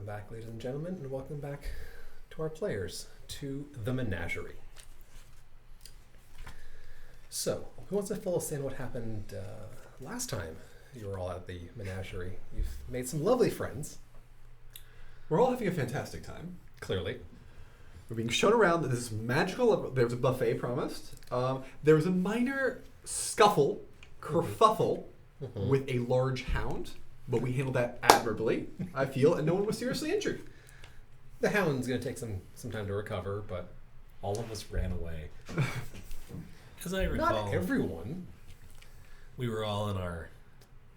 Welcome back, ladies and gentlemen, and welcome back to our players, to the Menagerie. So, who wants to fill us in what happened last time you were all at the Menagerie? You've made some lovely friends. We're all having a fantastic time. Clearly. We're being shown around that this is magical. There was a buffet promised. There was a minor scuffle, kerfuffle, with a large hound, but we handled that admirably, I feel, and no one was seriously injured. The hound's going to take some time to recover, but all of us ran away. As I recall, not everyone. We were all in our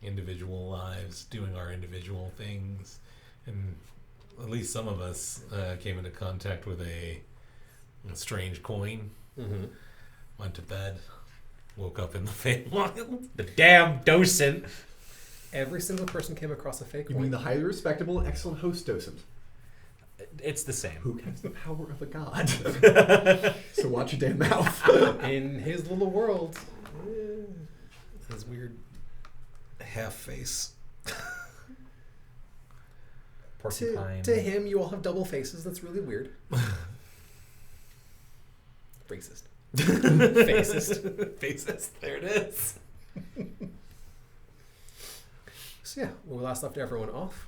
individual lives, doing our individual things, and at least some of us came into contact with a strange coin. Went to bed, woke up in the Feywild. The damn docent. Every single person came across a fake You coin. mean the highly respectable and excellent host docent? It's the same. Who has the power of a god? So watch your damn mouth. In his little world. His weird half face. Porcupine. To him, you all have double faces. That's really weird. Racist. Faces. There it is. So yeah, when we last left everyone off,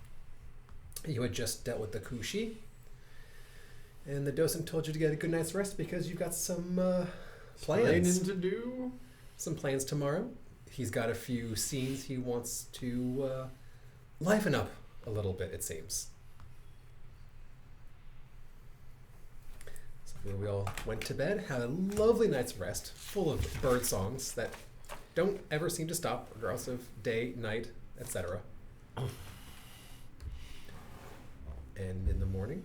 you had just dealt with the Kushi, and the docent told you to get a good night's rest because you've got some plans to do. Some plans tomorrow. He's got a few scenes he wants to liven up a little bit, it seems. So we all went to bed, had a lovely night's rest, full of bird songs that don't ever seem to stop, regardless of day, night, etc. And in the morning,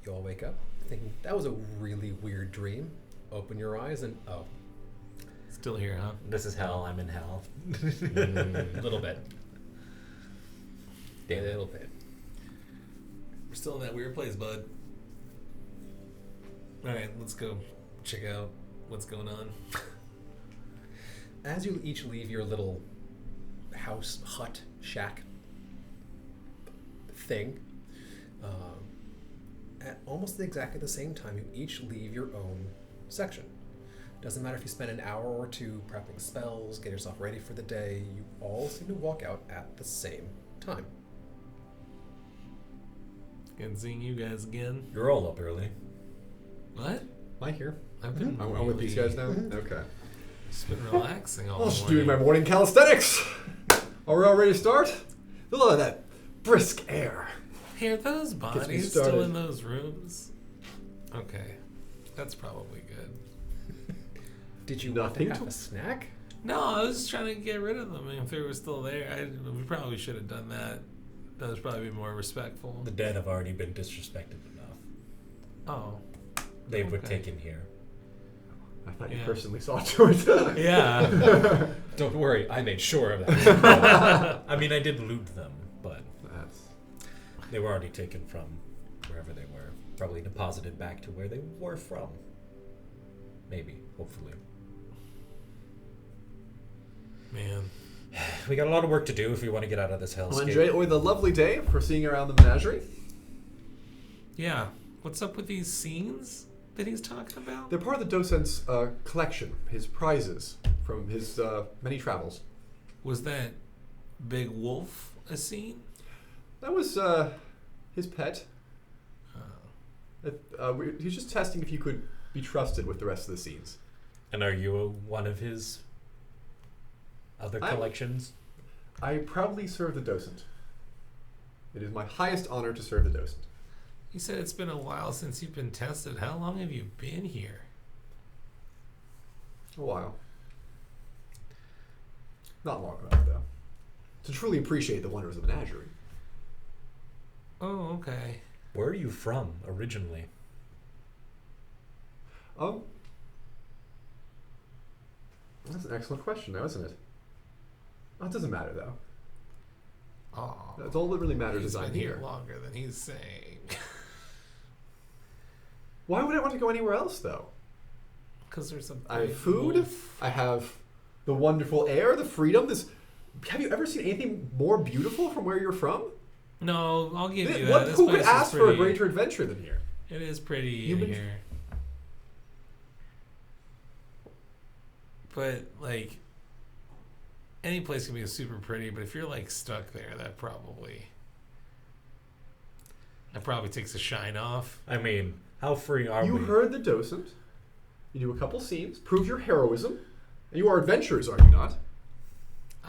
you all wake up thinking, that was a really weird dream. Open your eyes and, oh. Still here, huh? This is hell. I'm in hell. A little bit. A little bit. We're still in that weird place, bud. Alright, let's go check out what's going on. As you each leave your little house, hut, shack thing, at almost exactly the same time, you each leave your own section. Doesn't matter if you spend an hour or two prepping spells, get yourself ready for the day, you all seem to walk out at the same time. Good seeing you guys again. You're all up early. What? Am I here? I've been I'm with these guys now? Okay. Just been relaxing all I was morning. doing my morning calisthenics. Are we all ready to start? Look at that brisk air. Hey, are those me bodies started. still in those rooms? Okay. That's probably good. Did you Nothing want to have to- a snack? No, I was just trying to get rid of them. If they were still there, we probably should have done that. That was probably more respectful. The dead have already been disrespected enough. Oh. They were Okay. taken here. I thought you Yeah. personally saw to it. Yeah. Don't worry, I made sure of that. I mean, I did loot them, but That's... they were already taken from wherever they were. Probably deposited back to where they were from. Maybe, hopefully. Man. We got a lot of work to do if we want to get out of this Well, hellscape. Andre, with a lovely day for seeing around the menagerie. Yeah. What's up with these scenes that he's talking about? They're part of the docent's collection, his prizes from his many travels. Was that big wolf a scene? That was his pet. He's just testing if you could be trusted with the rest of the scenes. And are you one of his other collections? I proudly serve the docent. It is my highest honor to serve the docent. You said it's been a while since you've been tested. How long have you been here? A while. Not long enough, though, to truly appreciate the wonders of the menagerie. Oh, okay. Where are you from originally? That's an excellent question now, isn't it? Oh, it doesn't matter, though. Oh. That's all that really matters He's is I'm been here here. longer than he's saying. Why would I want to go anywhere else, though? Because there's a I have big food. wolf. I have the wonderful air, the freedom. Have you ever seen anything more beautiful from where you're from? No, I'll give you that. This Who could place is ask for a pretty- greater adventure than here? It is pretty You've in been- here. But, like, any place can be super pretty, but if you're, like, stuck there, that probably takes the shine off. I mean, how free are You we? heard the docent. You do a couple scenes, prove your heroism. You are adventurers, are you not?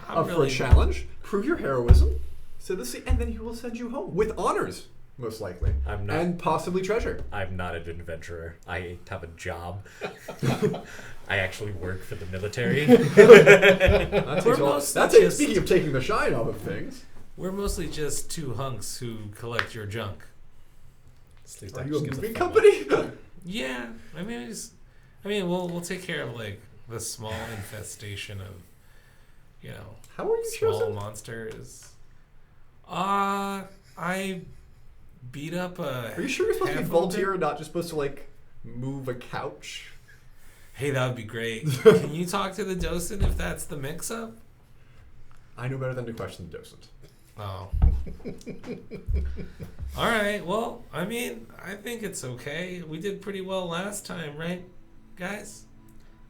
I'm Up for a challenge, prove your heroism. So the scene, and then he will send you home with honors, most likely, I'm not. and possibly treasure. I'm not an adventurer. I have a job. I actually work for the military. That takes mostly that takes, just- speaking of taking the shine off of things, We're mostly just two hunks who collect your junk. Sleep are Stack you a just gives moving thumb up. company? Yeah, we'll take care of like the small infestation of, How are you small chosen? monsters. I beat up a. Are you sure you're supposed to be half volunteer and not just supposed to like move a couch? Hey, that would be great. Can you talk to the docent if that's the mix-up? I know better than to question the docent. Oh. All right. Well, I think it's okay. We did pretty well last time, right, guys?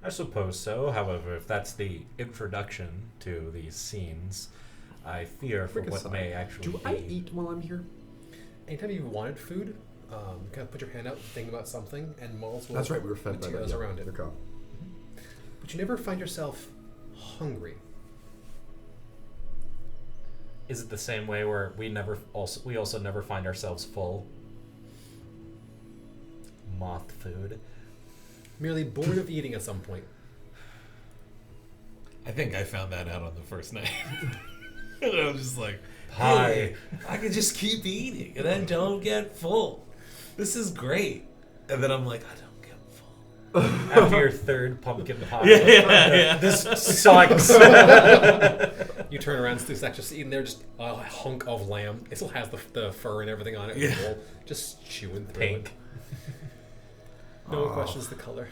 I suppose so. However, if that's the introduction to these scenes, I fear for Quick what aside. may actually Do be. I eat while I'm here? Anytime you wanted food, kind of put your hand out, think about something, and malls will That's right, we were fed by that. materials Yeah, around it. okay. But you never find yourself hungry. Is it the same way where we also never find ourselves full? Moth food. Merely bored of eating at some point. I think I found that out on the first night. And I was just like, Pie. hey, I can just keep eating and I don't get full. This is great. And then I'm like, I don't get full. After your third pumpkin pie. Yeah. This sucks. You turn around, Sleep Stack just eating there, just a hunk of lamb. It still has the fur and everything on it. Yeah. The bowl, just chewing through Pink. it. No one questions the color.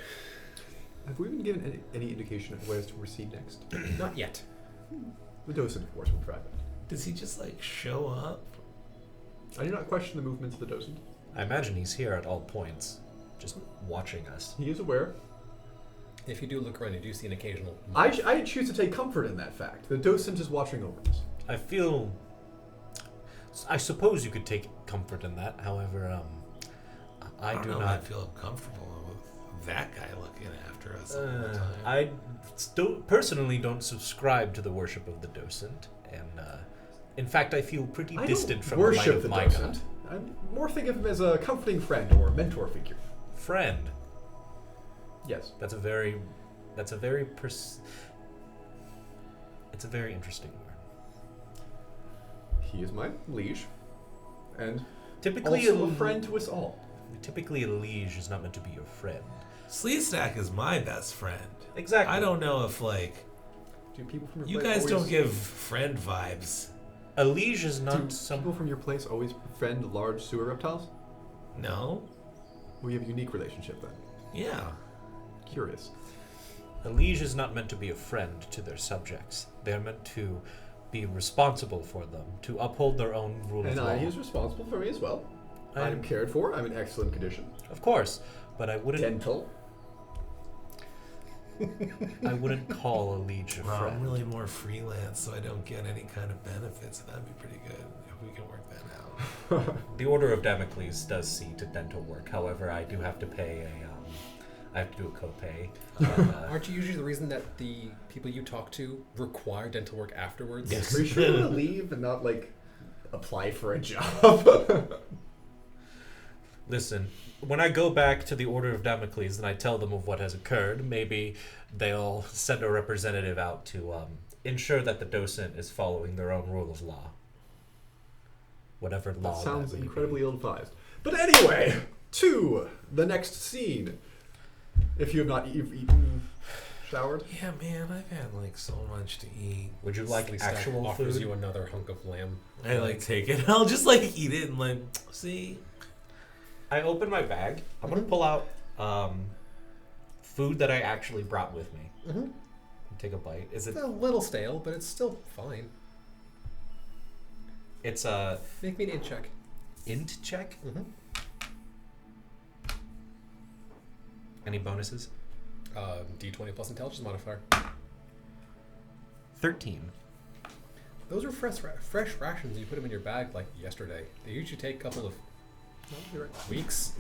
Have we been given any indication of where to proceed next? Not yet. The docent, of course, will provide that. Does he just like show up? I do not question the movements of the docent. I imagine he's here at all points, just watching us. He is aware. If you do look around, you do see an occasional. I choose to take comfort in that fact. The docent is watching over us. I suppose you could take comfort in that. However, I don't do know not. if I feel comfortable with that guy looking after us all the time. I personally don't subscribe to the worship of the docent, and in fact, I feel pretty I distant don't from the light worship of the my docent. God. I'm more think of him as a comforting friend or mentor figure. Friend. Yes. It's a very interesting word. He is my liege, and Typically, also a friend to us all. Typically, a liege is not meant to be your friend. Sleeve Stack is my best friend. Exactly. I don't know if like Do people from your you place guys always, don't give friend vibes. A liege is Do not some. people from your place always befriend large sewer reptiles? No? We have a unique relationship then. Yeah. Curious. A liege is not meant to be a friend to their subjects. They're meant to be responsible for them, to uphold their own rule And of law. he is responsible for me as well. I am cared for. I'm in excellent condition. Of course, but I wouldn't. Dental. I wouldn't call a liege a Well, I'm friend. really more freelance, so I don't get any kind of benefits. That'd be pretty good if we can work that out. The Order of Damocles does see to dental work. However, I do have to pay I have to do a copay. Aren't you usually the reason that the people you talk to require dental work afterwards? Yes. Are you sure you want to leave and not like apply for a job? Listen, when I go back to the Order of Damocles and I tell them of what has occurred, maybe they'll send a representative out to ensure that the docent is following their own rule of law. Whatever law That sounds may be. incredibly ill-advised. But anyway, to the next scene. If you have not eaten, showered. Yeah, man, I've had like so much to eat. Would you like Sleep Stack actual offers food? you another hunk of lamb. I like take it. I'll just like eat it and like see. I open my bag. I'm gonna pull out food that I actually brought with me. Mm-hmm. Take a bite. Is it? It's a little stale, but it's still fine. It's a Make me an int check. int check. Mm-hmm. Any bonuses? D20 plus intelligence modifier. 13. Those are fresh rations. You put them in your bag like yesterday. They usually take a couple of weeks.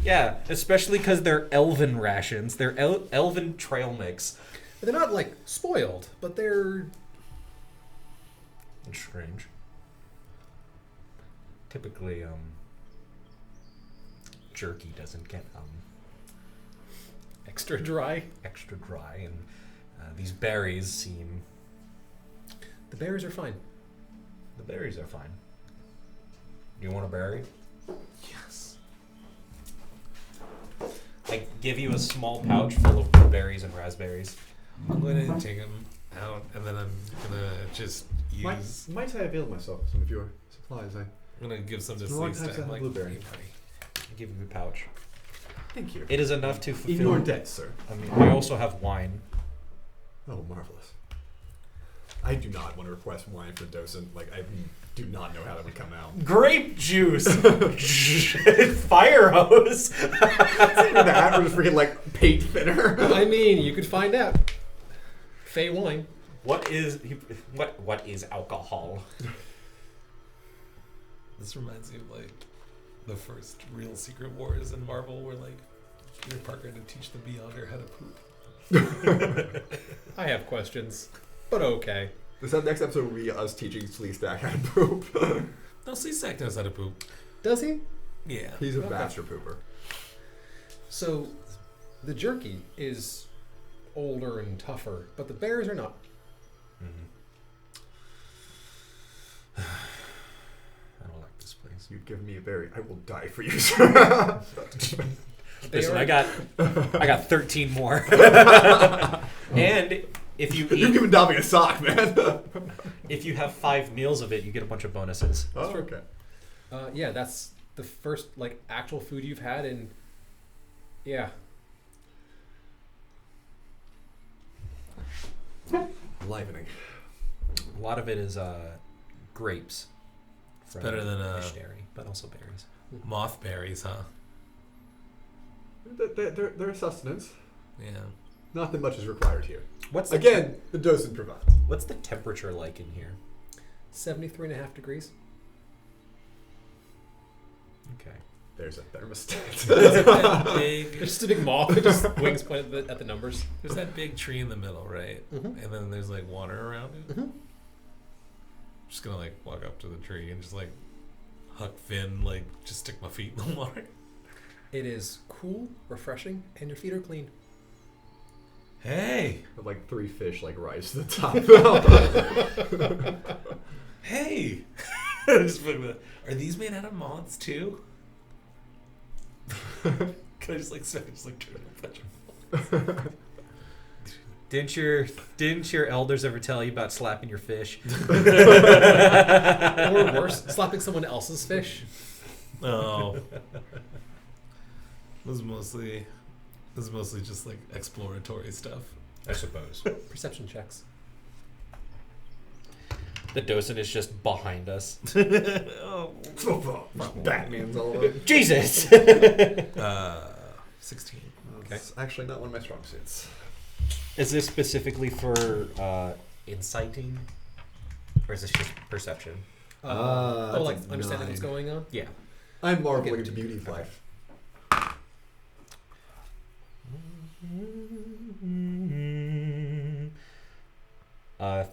Yeah, especially because they're elven rations. They're elven trail mix. They're not like spoiled, but they're It's strange. Typically, jerky doesn't get extra dry. extra dry, and these berries seem. The berries are fine. The berries are fine. Do you want a berry? Yes. I give you a small pouch full of blueberries and raspberries. I'm going to take them out, and then I'm going to just use... Might I avail myself of some of your supplies? I'm going to give some to It's been a long Sleesta. time since I had Like, blueberry. hey, buddy. I give you a pouch. Thank you. It is enough to In fulfill. your debt, sir. I mean, I also have wine. Oh, marvelous. I do not want to request wine for docent. Like, I do not know how that would come out. Grape juice, fire hose. That or just freaking like paint thinner. I mean, you could find out. Fey wine. What is alcohol? This reminds me of, like, the first real Secret Wars in Marvel where, like, Peter Parker to teach the Beyonder how to poop. I have questions, but okay. This next episode will be us teaching Sleestack how to poop. No, Sleestack knows how to poop. Does he? Yeah. He's a Okay. master pooper. So, the jerky is older and tougher, but the bears are not. I don't like this place. You've given me a berry. I will die for you, sir. Listen, I got 13 more. And if you You're eat, giving Dobby a sock, man. if you have 5 meals of it, you get a bunch of bonuses. Oh, okay. Yeah, that's the first like actual food you've had in. Yeah. Enlivening. A lot of it is grapes. From Better than, Menagerie, but also berries. Moth berries, huh? They're a sustenance. Yeah. Not that much is required here. What's Again, the docent provides. What's the temperature like in here? 73.5 degrees. Okay. There's a thermostat. There's that big, There's just a big moth that just wings pointed at the numbers. there's that big tree in the middle, right? Mm-hmm. And then there's, like, water around it. Mm-hmm. Just gonna, like, walk up to the tree and just, like, Huck Finn, like, just stick my feet in the water. It is cool, refreshing, and your feet are clean. Hey! With like 3 fish like rise to the top. Hey! Just look at that. Are these made out of moths too? Can I just like start just like turn a bunch of Didn't your elders ever tell you about slapping your fish? Or worse, slapping someone else's fish. Oh. This is mostly just like exploratory stuff. I suppose. Perception checks. The docent is just behind us. Oh. Batman's all over. Jesus! 16. That's actually not one of my strong suits. Is this specifically for inciting? Or is this just perception? Oh, like that's a understanding 9. what's going on? Yeah. I'm marveling Get at the to beauty of life.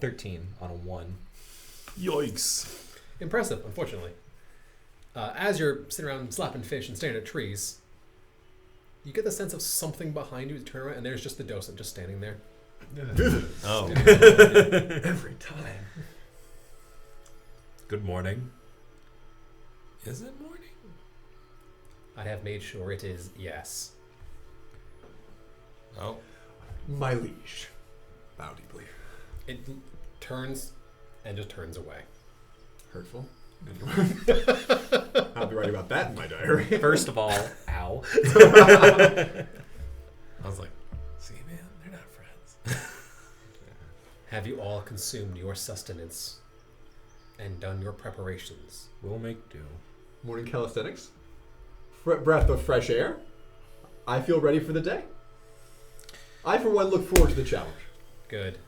13 on a 1. Yikes. Impressive, unfortunately. As you're sitting around slapping fish and staring at trees, you get the sense of something behind you. You turn around, and there's just the docent just standing there. Oh. Every time. Good morning. Is it morning? I have made sure it is yes. Oh. My liege. Bow deeply. It turns and just turns away. Hurtful. I'll be writing about that in my diary. First of all, ow. I was like, see, man, they're not friends. Have you all consumed your sustenance? and done your preparations. We'll make do. Morning calisthenics. Breath of fresh air. I feel ready for the day. I, for one, look forward to the challenge. Good.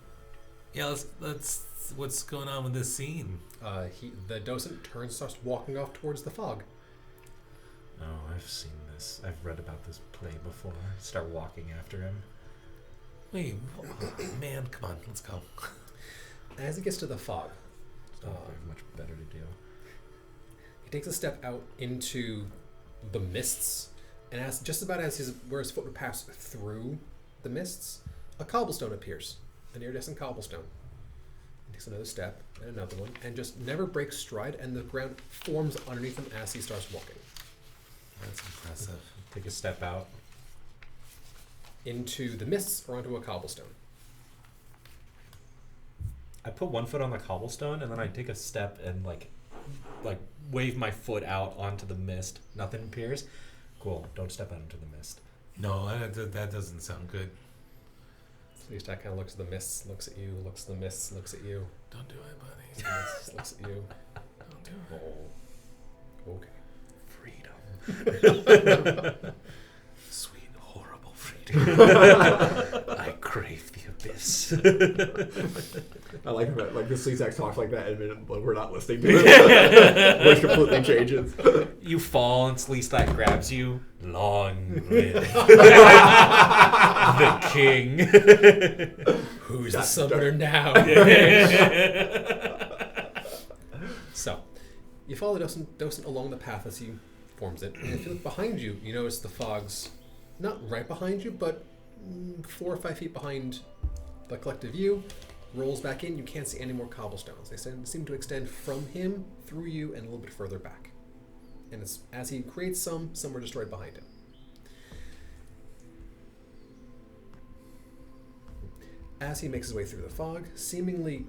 Yeah, let's. What's going on with this scene? The docent turns, starts walking off towards the fog. Oh, I've seen this. I've read about this play before. Start walking after him. Wait, man, come on, let's go. As he gets to the fog, There's not very much better to do. he takes a step out into the mists, and just about as where his foot would pass through the mists, a cobblestone appears, an iridescent cobblestone. He takes another step, and another one, and just never breaks stride, and the ground forms underneath him as he starts walking. That's impressive. Take a step out. Into the mists or onto a cobblestone. I put one foot on the cobblestone, and then I take a step and like wave my foot out onto the mist. Nothing appears. Cool. Don't step out into the mist. No, that doesn't sound good. So he kind of looks at the mists, looks at you, looks at the mists, looks at you. Don't do it, buddy. Looks at you. Don't do it. Oh, okay. Freedom. Sweet, horrible freedom. I crave the abyss. I like that. Like the Sleazax talks like that, and we're not listening to it. Voice completely changes. You fall, and Sleestak grabs you. Long live the king. Who's the summoner now? So, you follow the docent along the path as he forms it. And if you look behind you, you notice the fog's not right behind you, but 4 or 5 feet behind the collective view. Rolls back in. You can't see any more cobblestones. They seem to extend from him, through you, and a little bit further back. And it's, as he creates some were destroyed behind him. As he makes his way through the fog, seemingly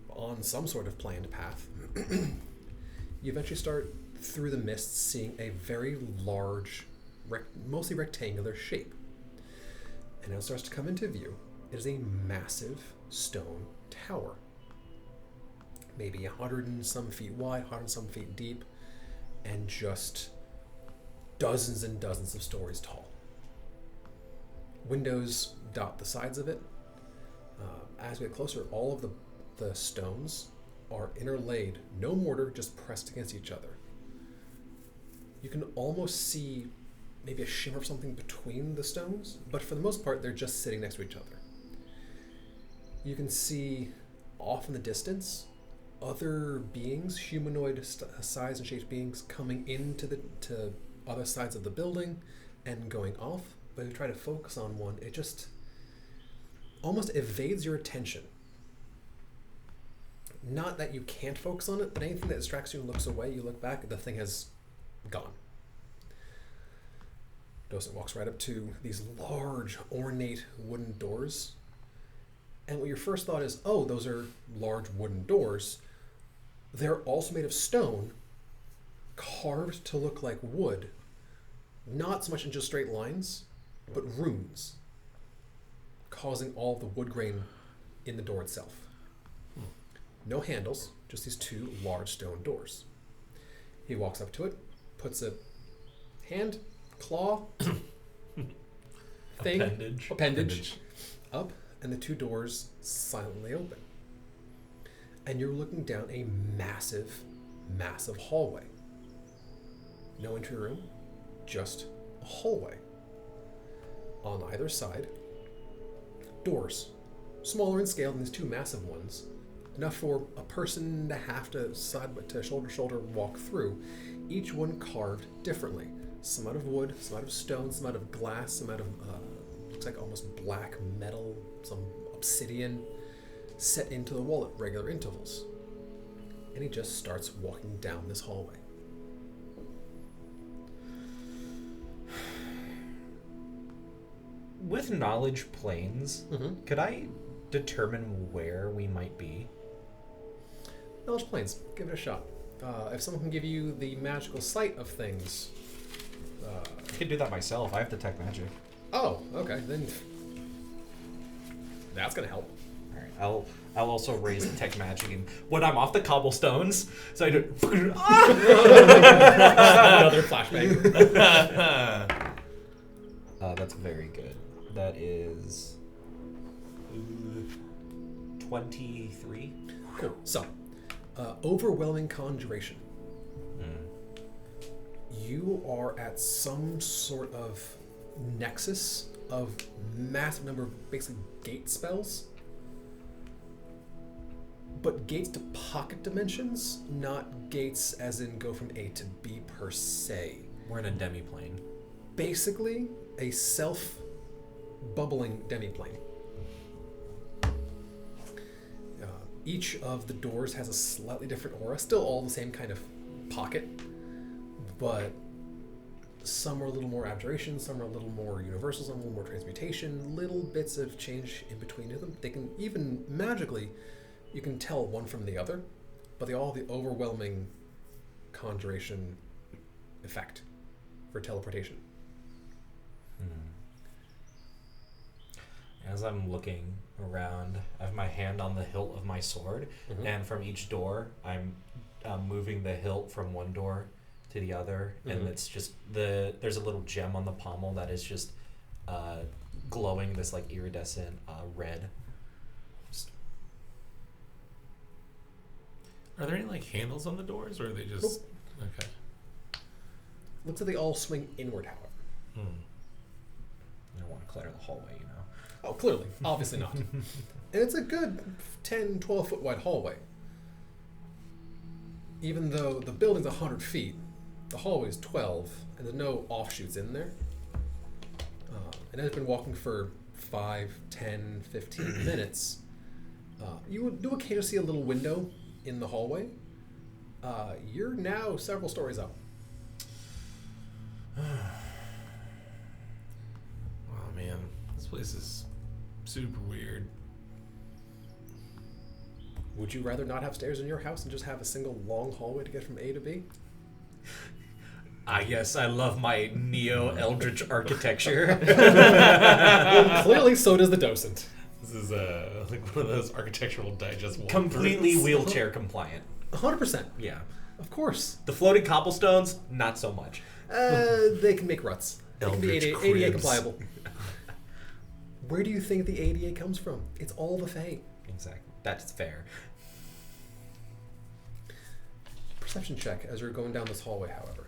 on some sort of planned path, you eventually start through the mists seeing a very large, mostly rectangular shape. And as it starts to come into view, it is a massive stone tower. Maybe 100 and some feet wide, 100 and some feet deep, and just dozens and dozens of stories tall. Windows dot the sides of it. As we get closer, all of the stones are interlaid, no mortar, just pressed against each other. You can almost see maybe a shimmer of something between the stones, but for the most part, they're just sitting next to each other. You can see off in the distance other beings, humanoid size and shaped beings, coming into to other sides of the building and going off. But if you try to focus on one, it just almost evades your attention. Not that you can't focus on it, but anything that distracts you and looks away, you look back, the thing has gone. Docent walks right up to these large, ornate wooden doors. And what your first thought is, oh, those are large wooden doors. They're also made of stone, carved to look like wood. Not so much in just straight lines, but runes, causing all the wood grain in the door itself. No handles, just these 2 large stone doors. He walks up to it, puts a hand, claw, thing, appendage up, and the 2 doors silently open. And you're looking down a massive, massive hallway. No entry room, just a hallway. On either side, doors, smaller in scale than these 2 massive ones, enough for a person to have to side to shoulder to shoulder walk through, each one carved differently. Some out of wood, some out of stone, some out of glass, some out of looks like almost black metal, some obsidian, set into the wall at regular intervals. And he just starts walking down this hallway. With knowledge planes, Mm-hmm. could I determine where we might be? Knowledge planes, give it a shot. If someone can give you the magical sight of things. I could do that myself. I have detect magic. Oh, okay, then that's gonna help. All right. I'll also raise detect magic, and when I'm off the cobblestones, so I do. Another flashbang. That's very good. That is 23. Cool. So, overwhelming conjuration. You are at some sort of nexus of massive number of basically gate spells, but gates to pocket dimensions, not gates as in go from A to B per se. We're in a demiplane. Basically, a self-bubbling demiplane. Each of the doors has a slightly different aura, still all the same kind of pocket, but some are a little more abjuration, some are a little more universal, some a little more transmutation, little bits of change in between them. They can even magically, you can tell one from the other, but they all have the overwhelming conjuration effect for teleportation. As I'm looking around, I have my hand on the hilt of my sword, and from each door, I'm moving the hilt from one door to the other, and it's just there's a little gem on the pommel that is just glowing this like iridescent red. Are there any like handles on the doors, or are they just okay? Looks like they all swing inward, however. I don't want to clutter the hallway, you know. Oh, clearly. Obviously not. And it's a good 10, 12 foot wide hallway. Even though the building's 100 feet, the hallway is 12, and there's no offshoots in there. And I've been walking for 5, 10, 15 minutes. You do occasionally see a little window in the hallway. You're now several stories up. Oh man, this place is super weird. Would you rather not have stairs in your house and just have a single long hallway to get from A to B? Yes, I love my neo-eldritch architecture. Well, clearly, so does the docent. This is like one of those architectural digest walkthroughs. Completely wheelchair compliant. 100%. Yeah. Of course. The floating cobblestones, not so much. They can make ruts. They can be Eldritch ADA cribs. compliable. Where do you think the ADA comes from? It's all the Fae. Exactly. That's fair. Perception check as you're going down this hallway, however.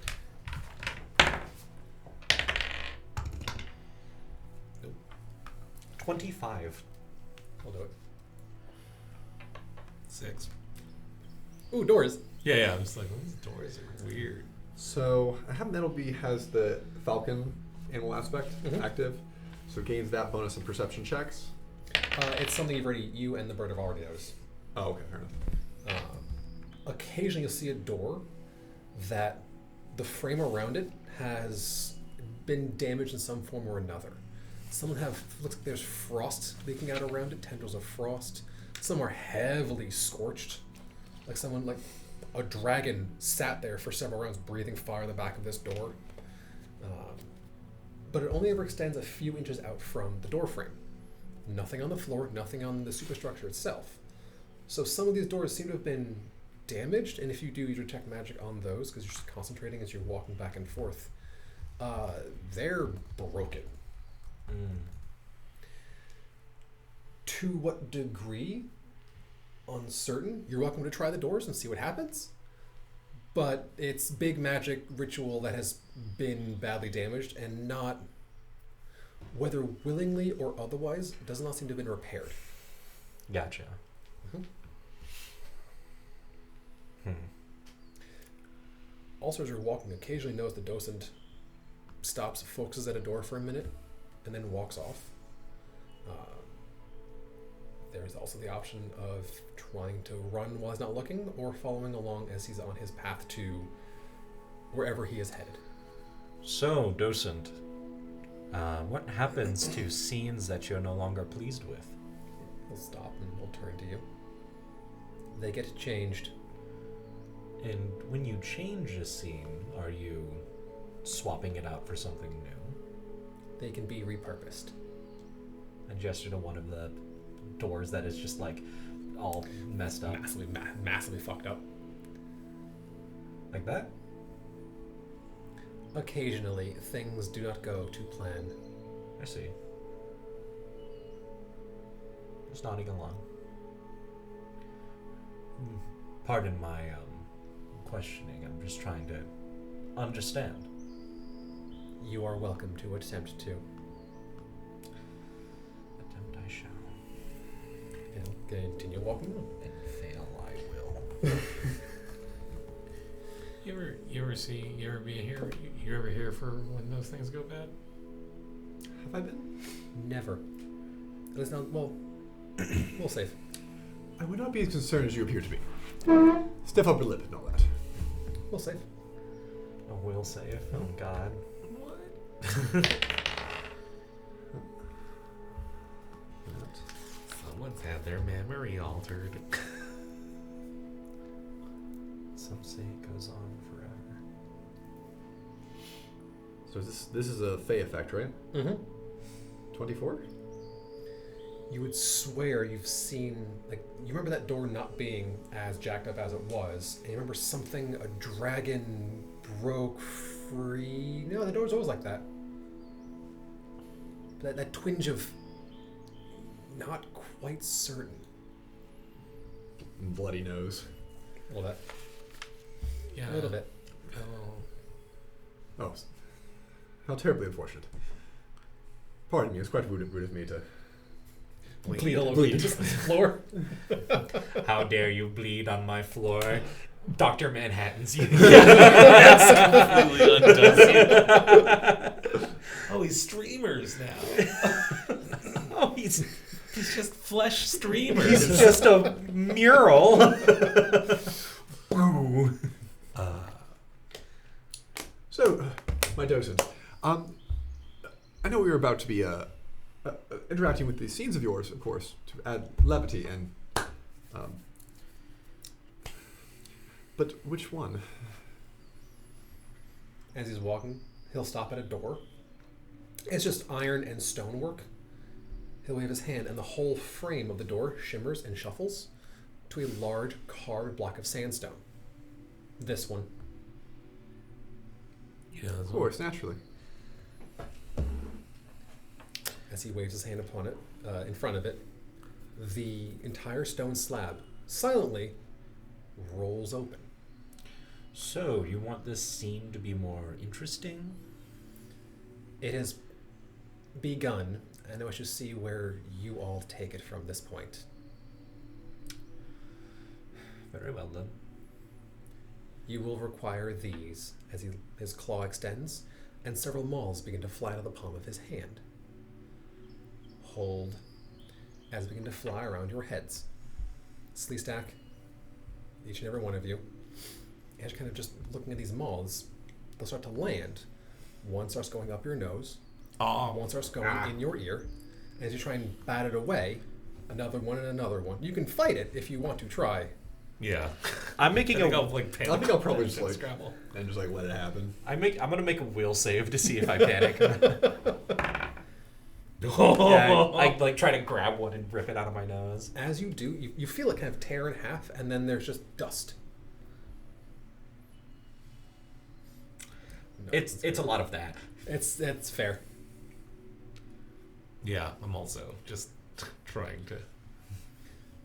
25. I'll do it. 6. Ooh, doors. Yeah. I'm just like, these doors are weird. So I have Nettleby has the Falcon animal aspect Mhm. active, so it gains that bonus in perception checks. It's something you and the bird have already noticed. Oh, okay, fair enough. Occasionally you'll see a door that the frame around it has been damaged in some form or another. Looks like there's frost leaking out around it, tendrils of frost. Some are heavily scorched. Like a dragon sat there for several rounds breathing fire in the back of this door. But it only ever extends a few inches out from the door frame. Nothing on the floor, nothing on the superstructure itself. So some of these doors seem to have been damaged, and if you do, you detect magic on those because you're just concentrating as you're walking back and forth. They're broken. To what degree? Uncertain. You're welcome to try the doors and see what happens. But it's big magic ritual that has been badly damaged and not, whether willingly or otherwise, does not seem to have been repaired. Gotcha. Also, as you're walking, occasionally notice the docent stops, focuses at a door for a minute, and then walks off. There's also the option of trying to run while he's not looking, or following along as he's on his path to wherever he is headed. So, docent, what happens to scenes that you're no longer pleased with? He'll stop and he'll turn to you. They get changed. And when you change a scene, are you swapping it out for something new? They can be repurposed. I gesture to one of the doors that is just like all messed up. Massively fucked up. Like that? Occasionally, things do not go to plan. I see. Just nodding along. Pardon my questioning. I'm just trying to understand. You are welcome to attempt to. Attempt I shall. And continue walking on. And fail I will. You ever here for when those things go bad? Have I been? Never. At least not, well, we'll save. I would not be as concerned as you appear to be. Stiff upper lip and all that. We'll save. A will save. Oh God. What? Someone's had their memory altered. Some say it goes on forever. So this is a Fey effect, right? Mm-hmm. 24? You would swear you've seen, like, you remember that door not being as jacked up as it was, and you remember something, a dragon broke free. No, the door's always like that. That twinge of not quite certain. Bloody nose. Well, that Yeah. a little bit. Oh, how terribly unfortunate. Pardon me, it's quite rude of me to... Bleed all over the floor. How dare you bleed on my floor? Dr. Manhattan's you. Completely undoes you. Oh, he's streamers now. Oh, he's just flesh streamers. he's just a mural. Boo. So, my docent, I know we were about to be interacting with these scenes of yours, of course, to add levity and... but which one? As he's walking, he'll stop at a door. It's just iron and stonework. He'll wave his hand, and the whole frame of the door shimmers and shuffles to a large carved block of sandstone. This one. Yeah, Of course, naturally. As he waves his hand upon it, in front of it, the entire stone slab silently rolls open. So, you want this scene to be more interesting? It has begun, and I wish to see where you all take it from this point. Very well then. You will require these, as his claw extends, and several mauls begin to fly out of the palm of his hand. Hold, as they begin to fly around your heads. Sleestack, each and every one of you, as you're kind of just looking at these mauls, they'll start to land. One starts going up your nose, one starts going in your ear. As you try and bat it away, another one and another one. You can fight it if you want to try. Yeah. I'm making I think a. I'll like panic. I think I'll probably just like Scrabble. and just like let it happen. I'm gonna make a will save to see if I panic. Oh. Yeah, I like try to grab one and rip it out of my nose. As you do, you feel it kind of tear in half, and then there's just dust. No, It's a lot of that. It's fair. Yeah, I'm also just trying to.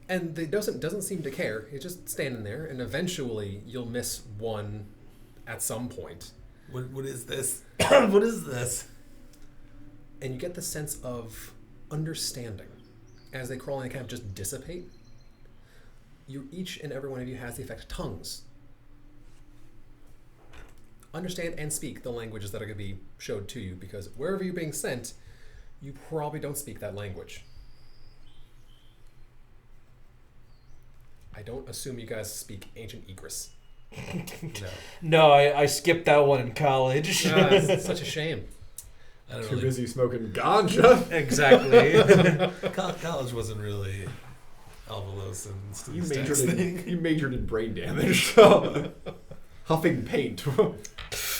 And it doesn't seem to care. He's just standing there, and eventually you'll miss one at some point. What is this? What is this? And you get the sense of understanding. As they crawl in and kind of just dissipate, each and every one of you has the effect tongues. Understand and speak the languages that are going to be showed to you, because wherever you're being sent, you probably don't speak that language. I don't assume you guys speak ancient Egris. No. No, I skipped that one in college. It's such a shame. I don't Too really. busy smoking ganja. Exactly. College wasn't really Alvalos and You Steve majored Stack's in thing. you majored in brain damage. So huffing paint.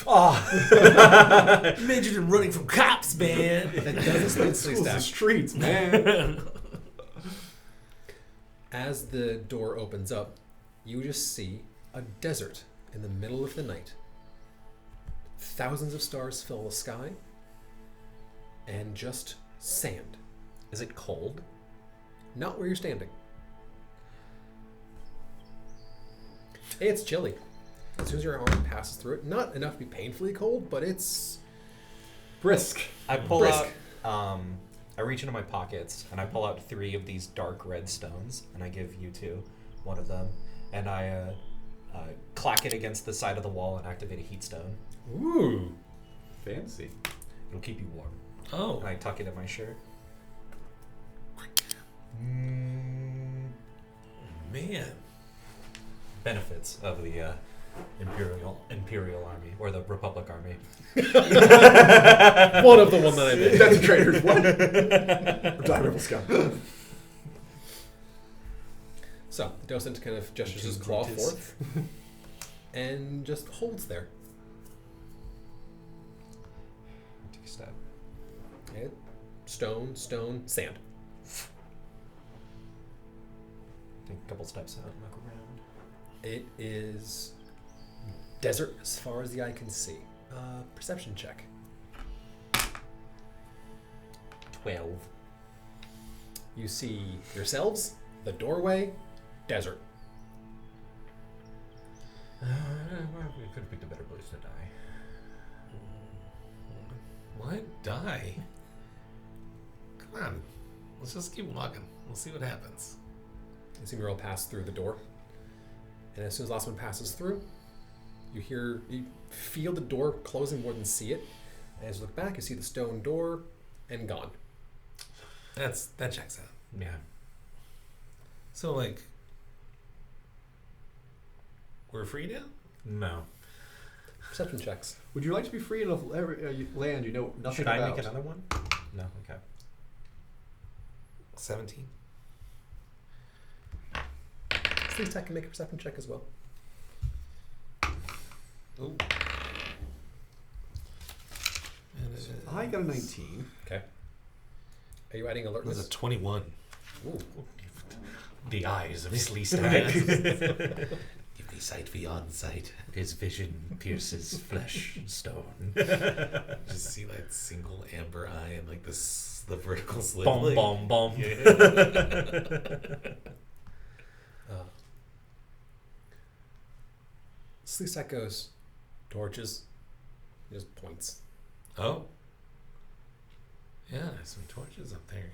Oh. Majored in running from cops, man. That does explain Schools the Sleestack. streets, man. As the door opens up, you just see a desert in the middle of the night. Thousands of stars fill the sky, and just sand. Is it cold? Not where you're standing. It's chilly. As soon as your arm passes through it, not enough to be painfully cold, but it's Brisk. I pull Brisk. out. I reach into my pockets and I pull out 3 of these dark red stones, and I give you 2 one of them, and I clack it against the side of the wall and activate a heat stone. Ooh. Fancy. It'll keep you warm. Oh. And I tuck it in my shirt. Man. Benefits of the Imperial Army or the Republic Army. one of the one that I made. That's a traitor's one. Die rebel scum. So the docent kind of gestures his claw forth and just holds there. Take a step. And stone, sand. Take a couple steps out and look around. It is desert as far as the eye can see. Perception check. 12. You see yourselves, the doorway, desert. We could have picked a better place to die. What? Die? Come on. Let's just keep walking. We'll see what happens. You see Muriel pass through the door. And as soon as the last one passes through, you feel the door closing more than see it. And as you look back, you see the stone door and gone. That checks out. Yeah. So, like, we're free now? No. Perception checks. Would you like to be free in a land you know nothing Should about? I make another one? No. Okay. 17. Sleeve Tech can make a perception check as well. Ooh. I got a 19. Okay. Are you adding It was alertness? a 21. Ooh. The eyes of Sleestag. Give me sight beyond sight. His vision pierces flesh and stone. Just see that single amber eye and like the vertical slit. Bomb, like, bomb, bomb. Sleeve Tech goes, torches. He just points. Oh. Yeah, there's some torches up there.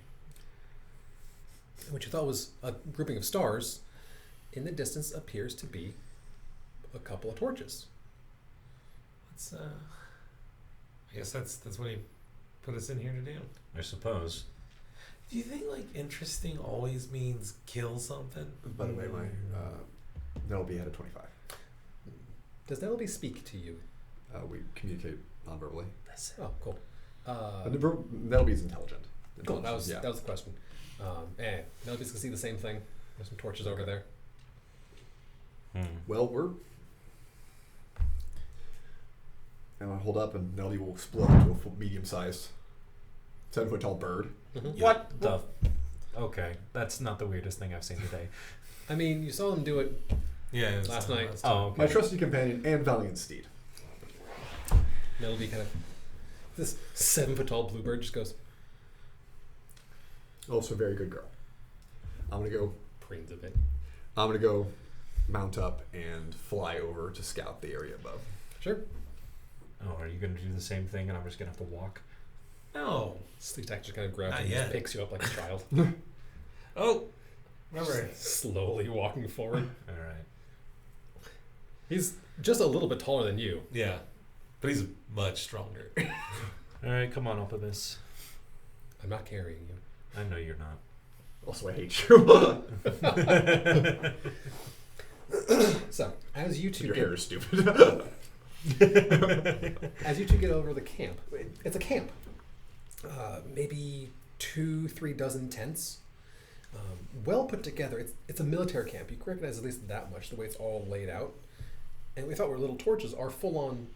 What you thought was a grouping of stars, in the distance appears to be a couple of torches. Let's I guess that's what he put us in here to do. I suppose. Do you think like interesting always means kill something? By the way, my Nelby had a 25. Does Nellaby speak to you? We communicate non-verbally. Oh, cool. Nelby's intelligent. Cool. That was Yeah. the question. Nellaby's can see the same thing. There's some torches over there. Well, we're... And I hold up and Nelby will explode into a medium-sized 7-foot-tall bird. Mm-hmm. What the? Okay, that's not the weirdest thing I've seen today. I mean, you saw them do it Yeah, it was last on night. last Oh, time. okay. My trusty companion and valiant steed. Nellaby kind of... This 7-foot-tall bluebird just goes, Also a very good girl. I'm gonna go mount up and fly over to scout the area above. sure. Oh, are you going to do the same thing and I'm just going to have to walk? No. Sleeve Tech just kind of grabs Not you and yet. just picks you up like a child. Oh. Remember. Slowly walking forward. All right. He's just a little bit taller than you. Yeah. But he's much stronger. All right, come on, Optimus. I'm not carrying you. I know you're not. Also, I hate you. So, as you two Your get hair is stupid. As you two get over the camp, it's a camp. Maybe 2-3 dozen tents. Well put together. It's a military camp. You can recognize at least that much, the way it's all laid out. And we thought were little torches are full-on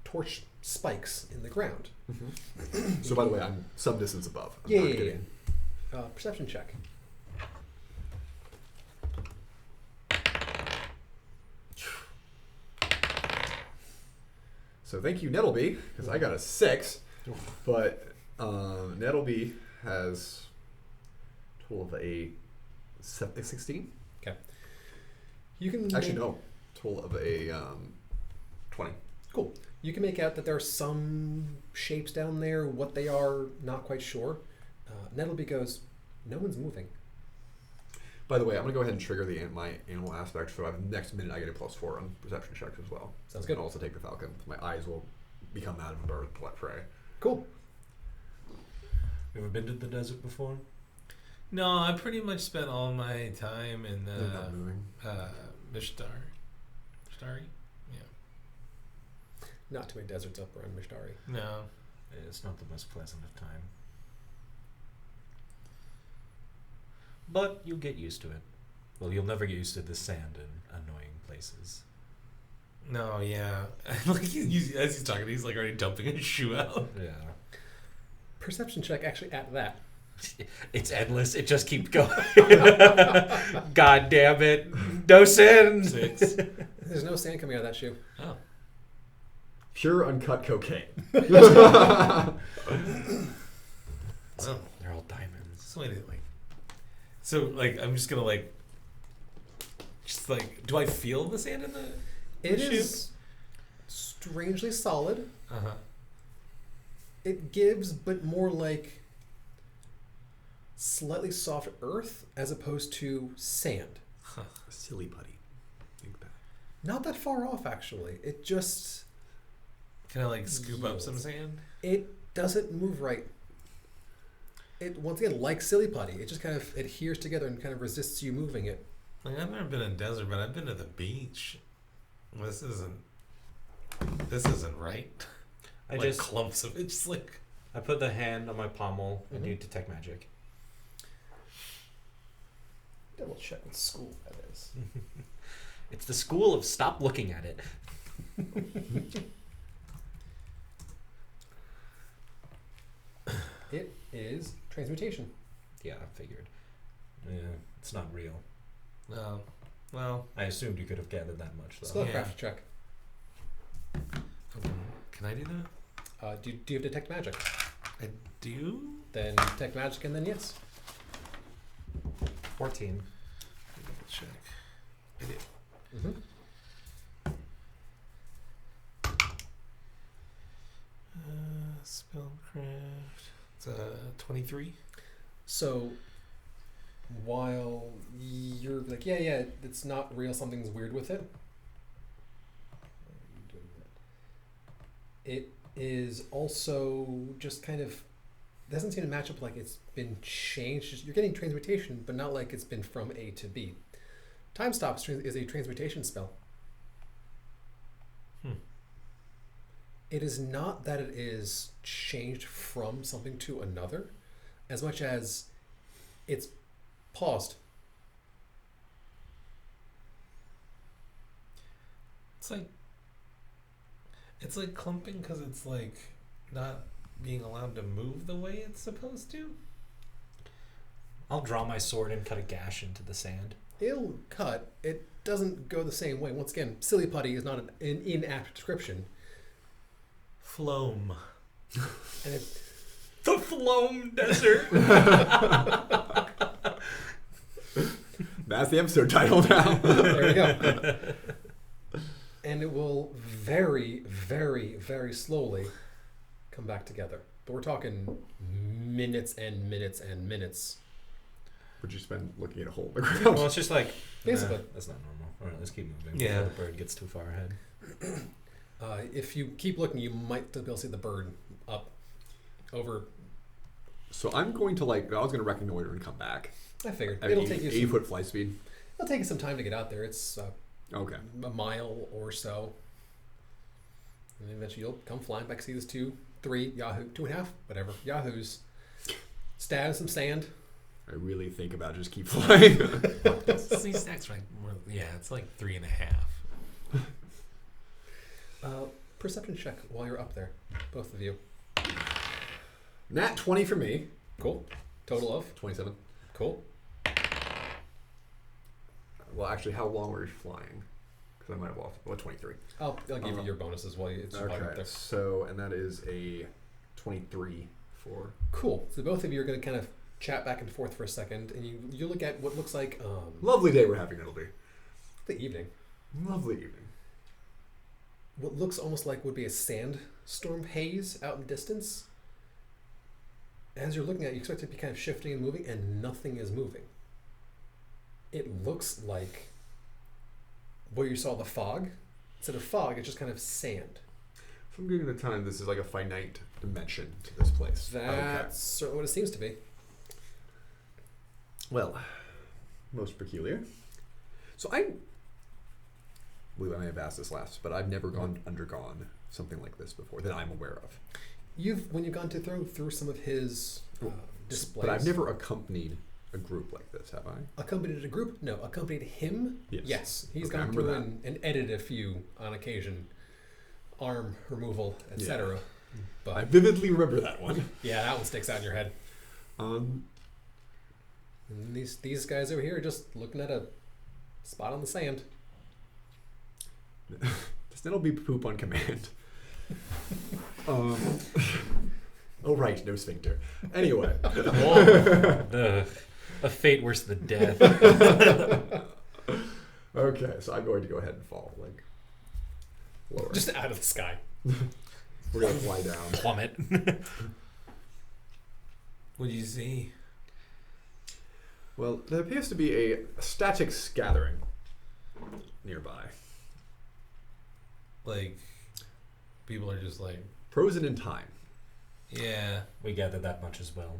torch spikes in the ground. So, by the way, I'm some distance above. I'm Yeah, not yeah, getting- Perception check. So thank you, Nettleby, because I got a 6. But Nettleby has a total of a 16. Okay. You can Actually, no. Total of a 20. Cool. You can make out that there are some shapes down there. What they are, not quite sure. Nettleby goes, no one's moving. By the way, I'm going to go ahead and trigger my animal aspect, so next minute I get a +4 on perception checks as well. Sounds good. And also take the falcon. My eyes will become out of a bird prey. Cool. You ever been to the desert before? No, I pretty much spent all my time in They're not moving. Mishtari. Not too many deserts up around Mishtari. No. It's not the most pleasant of time. But you'll get used to it. Well, you'll never get used to the sand in annoying places. No, yeah. Like as he's talking, he's like already dumping his shoe out. Yeah. Perception check actually at that. It's endless. It just keeps going. God damn it. No sin. 6. There's no sand coming out of that shoe. Oh. Pure uncut cocaine. Oh. They're all diamonds. So wait, like, I'm just gonna do I feel the sand in the It shoe? is strangely solid. Uh-huh. It gives, but more like slightly soft earth as opposed to sand. Silly buddy. Think back. Not that far off, actually. It just... Can I like scoop up some sand? It doesn't move right. It, once again, like silly putty, it just kind of adheres together and kind of resists you moving it. Like I've never been in a desert, but I've been to the beach. This isn't right. I like just clumps of it, just like I put the hand on my pommel and Mhm. do detect magic. Double check what school that is. It's the school of stop looking at it. It is transmutation. Yeah, I figured. Yeah, it's not real. no. Well, I assumed you could have gathered that much, though. Spellcraft Yeah. check. can I do that? Do you have detect magic? I do. Then detect magic, and then yes. 14. Double check. I did. Mm-hmm. Spellcraft. It's 23. So, while you're like, yeah, it's not real, something's weird with it. It is also just kind of doesn't seem to match up like it's been changed. Just, you're getting transmutation, but not like it's been from A to B. Time Stops is a transmutation spell. It is not that it is changed from something to another, as much as it's paused. It's like clumping because it's like not being allowed to move the way it's supposed to. I'll draw my sword and cut a gash into the sand. It'll cut. It doesn't go the same way. Once again, silly putty is not an inapt description. Floam. And it, The Floam Desert! That's the episode title now. there we go. And it will very, very, very slowly come back together. But we're talking minutes and minutes and minutes. Would you spend looking at a hole in the ground? Well, it's just like, Basically. that's not normal. All right, let's keep moving Yeah. before the bird gets too far ahead. If you keep looking, you might still be able to see the bird up over. So I'm going to I was going to reconnoiter and come back. I figured At it'll take you. 80-foot flight speed. It'll take you some time to get out there. It's Okay. a mile or so, and eventually you'll come flying back. See these 2, 3 Yahoo, 2.5, whatever Yahoos. Stab in some sand. I really think about just keep flying. These stacks right. Yeah, it's like 3.5. Perception check while you're up there, both of you. Nat 20 for me. Cool. Total of 27. cool. Well, actually, how long were you flying? because I might have lost. Well, 23. I'll give you your bonus as well. It's right up Okay, there. so, and that is a 23 for... Cool. So both of you are going to kind of chat back and forth for a second, and you look at what looks like Lovely day we're having, it'll be. the evening. Lovely evening. What looks almost like would be a sandstorm haze out in the distance. As you're looking at it, you expect it to be kind of shifting and moving, and nothing is moving. It looks like where you saw the fog. Instead of fog, it's just kind of sand. If I'm giving the time, this is like a finite dimension to this place. That's certainly what it seems to be. Well, most peculiar. So I believe I may have asked this last, but I've never undergone something like this before that I'm aware of. When you've gone through some of his displays. But I've never accompanied a group like this, have I? Accompanied a group? No. Accompanied him? Yes. He's Okay, I gone remember through and edited a few on occasion. Arm removal, etc. But I vividly remember that one. yeah, that one sticks out in your head. Um, And these guys over here are just looking at a spot on the sand. that'll be poop on command. Oh right, no sphincter. Anyway. Whoa. A fate worse than death. Okay, so I'm going to go ahead and fall, like, lower. Just out of the sky. We're going to fly down. Plummet. What do you see? Well, there appears to be a static gathering nearby. Like, people are just like, Frozen in time. yeah. We gathered that much as well.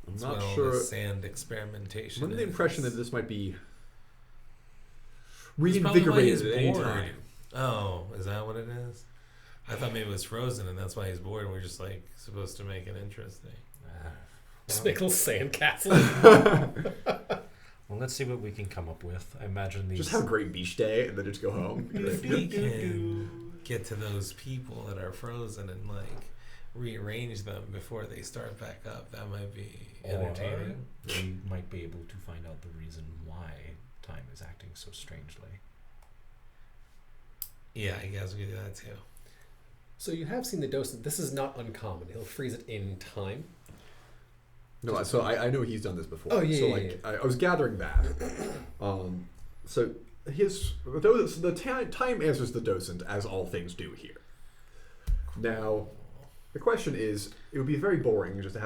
I'm That's not what all sure. the sand experimentation. I'm under the is. impression that this might be It's probably why he's reinvigorated at any bored. time. Oh, is that what it is? I thought maybe it was frozen, and that's why he's bored. And we're just like supposed to make it interesting. Just make a little sand castle. Well, let's see what we can come up with. I imagine these. Just have a great beach day and then just go home. If we can get to those people that are frozen and like rearrange them before they start back up, that might be entertaining. We might be able to find out the reason why time is acting so strangely. Yeah, I guess we could do that too. So you have seen the docent. This is not uncommon. He'll freeze it in time. No, so I know he's done this before. Oh, yeah, So yeah, like I was gathering that. So the time answers the docent as all things do here. Now, the question is, it would be very boring just to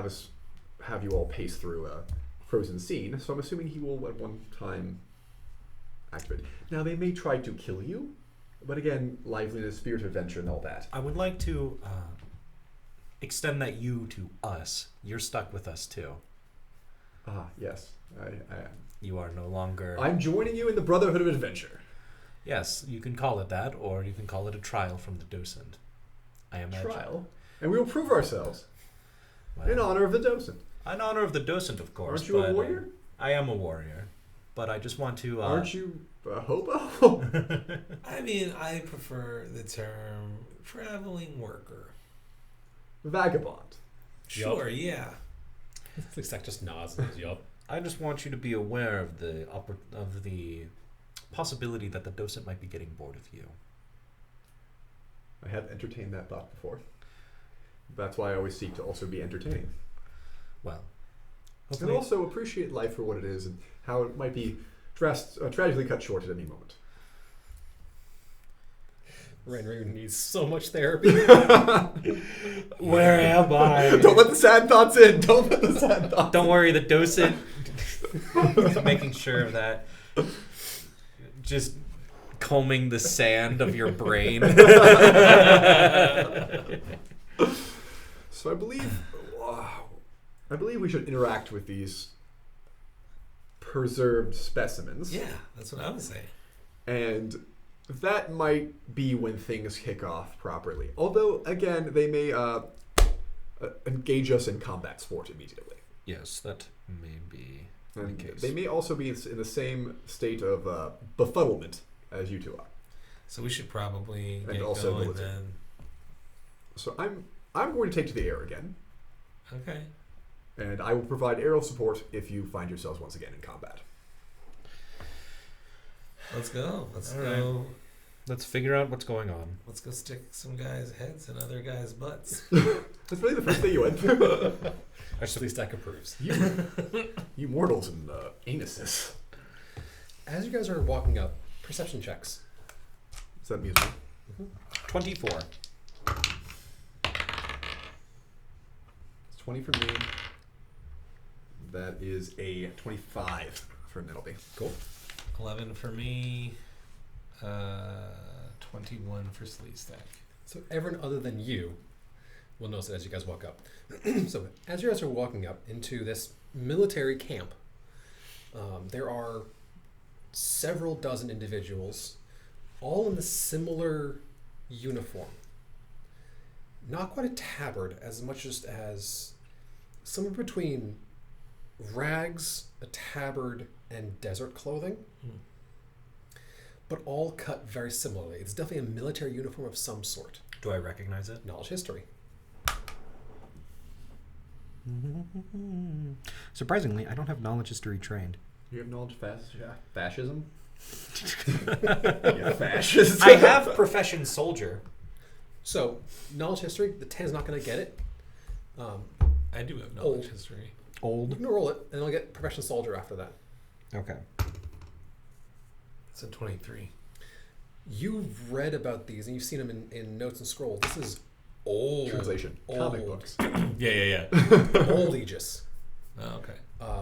have you all pace through a frozen scene. So I'm assuming he will at one time activate. Now they may try to kill you, but again, liveliness, spirit of adventure, and all that. I would like to extend that you to us. You're stuck with us too. Ah, yes, I am. You are no longer. I'm joining you in the Brotherhood of Adventure. Yes, you can call it that, or you can call it a trial from the docent. I imagine. Trial, and we will prove ourselves Well, in honor of the docent. in honor of the docent, of course. Aren't you a but, warrior? I am a warrior, but I just want to. Aren't you a hobo? I mean, I prefer the term traveling worker. Vagabond. Sure, yeah. At least that just nods and says, yup. I just want you to be aware of the possibility that the docent might be getting bored of you. I have entertained that thought before. That's why I always seek to also be entertaining. Well, And hopefully, also appreciate life for what it is and how it might be tragically cut short at any moment. Renry needs so much therapy. where am I? Don't let the sad thoughts in. Don't let the sad thoughts Don't worry, the docent is making sure of that. Just combing the sand of your brain. So I believe we should interact with these preserved specimens. Yeah, that's what I was saying. And that might be when things kick off properly. Although, again, they may engage us in combat sport immediately. Yes, that may be the And case. they may also be in the same state of befuddlement as you two are. So we should probably And get also going military. then. So I'm going to take to the air again, Okay. and I will provide aerial support if you find yourselves once again in combat. Let's go. Let's All go. Let's figure out what's going on. Let's go stick some guys' heads in other guys' butts. That's really the first thing you went through. Actually, Stack approves. You mortals and anuses. As you guys are walking up, perception checks. Is that music? 24. It's 20 for me. That is a 25 for Nettleby. Cool. 11 for me. 21 for Sleestack. So everyone other than you will notice it as you guys walk up. So as you guys are walking up into this military camp, there are several dozen individuals, all in the similar uniform. Not quite a tabard, as much just as somewhere between rags, a tabard, and desert clothing. But all cut very similarly. It's definitely a military uniform of some sort. Do I recognize it? Knowledge history. Surprisingly, I don't have knowledge history trained. You have knowledge fascism? Yeah, fascist. I have profession soldier. So, knowledge history, the 10 is not going to get it. I do have knowledge Old. history. You Old. can roll it, and I'll get profession soldier after that. Okay. It's a 23. You've read about these, and you've seen them in notes and scrolls. This is old. Translation. Old. Comic books. Yeah. Old Aegis. Oh, okay.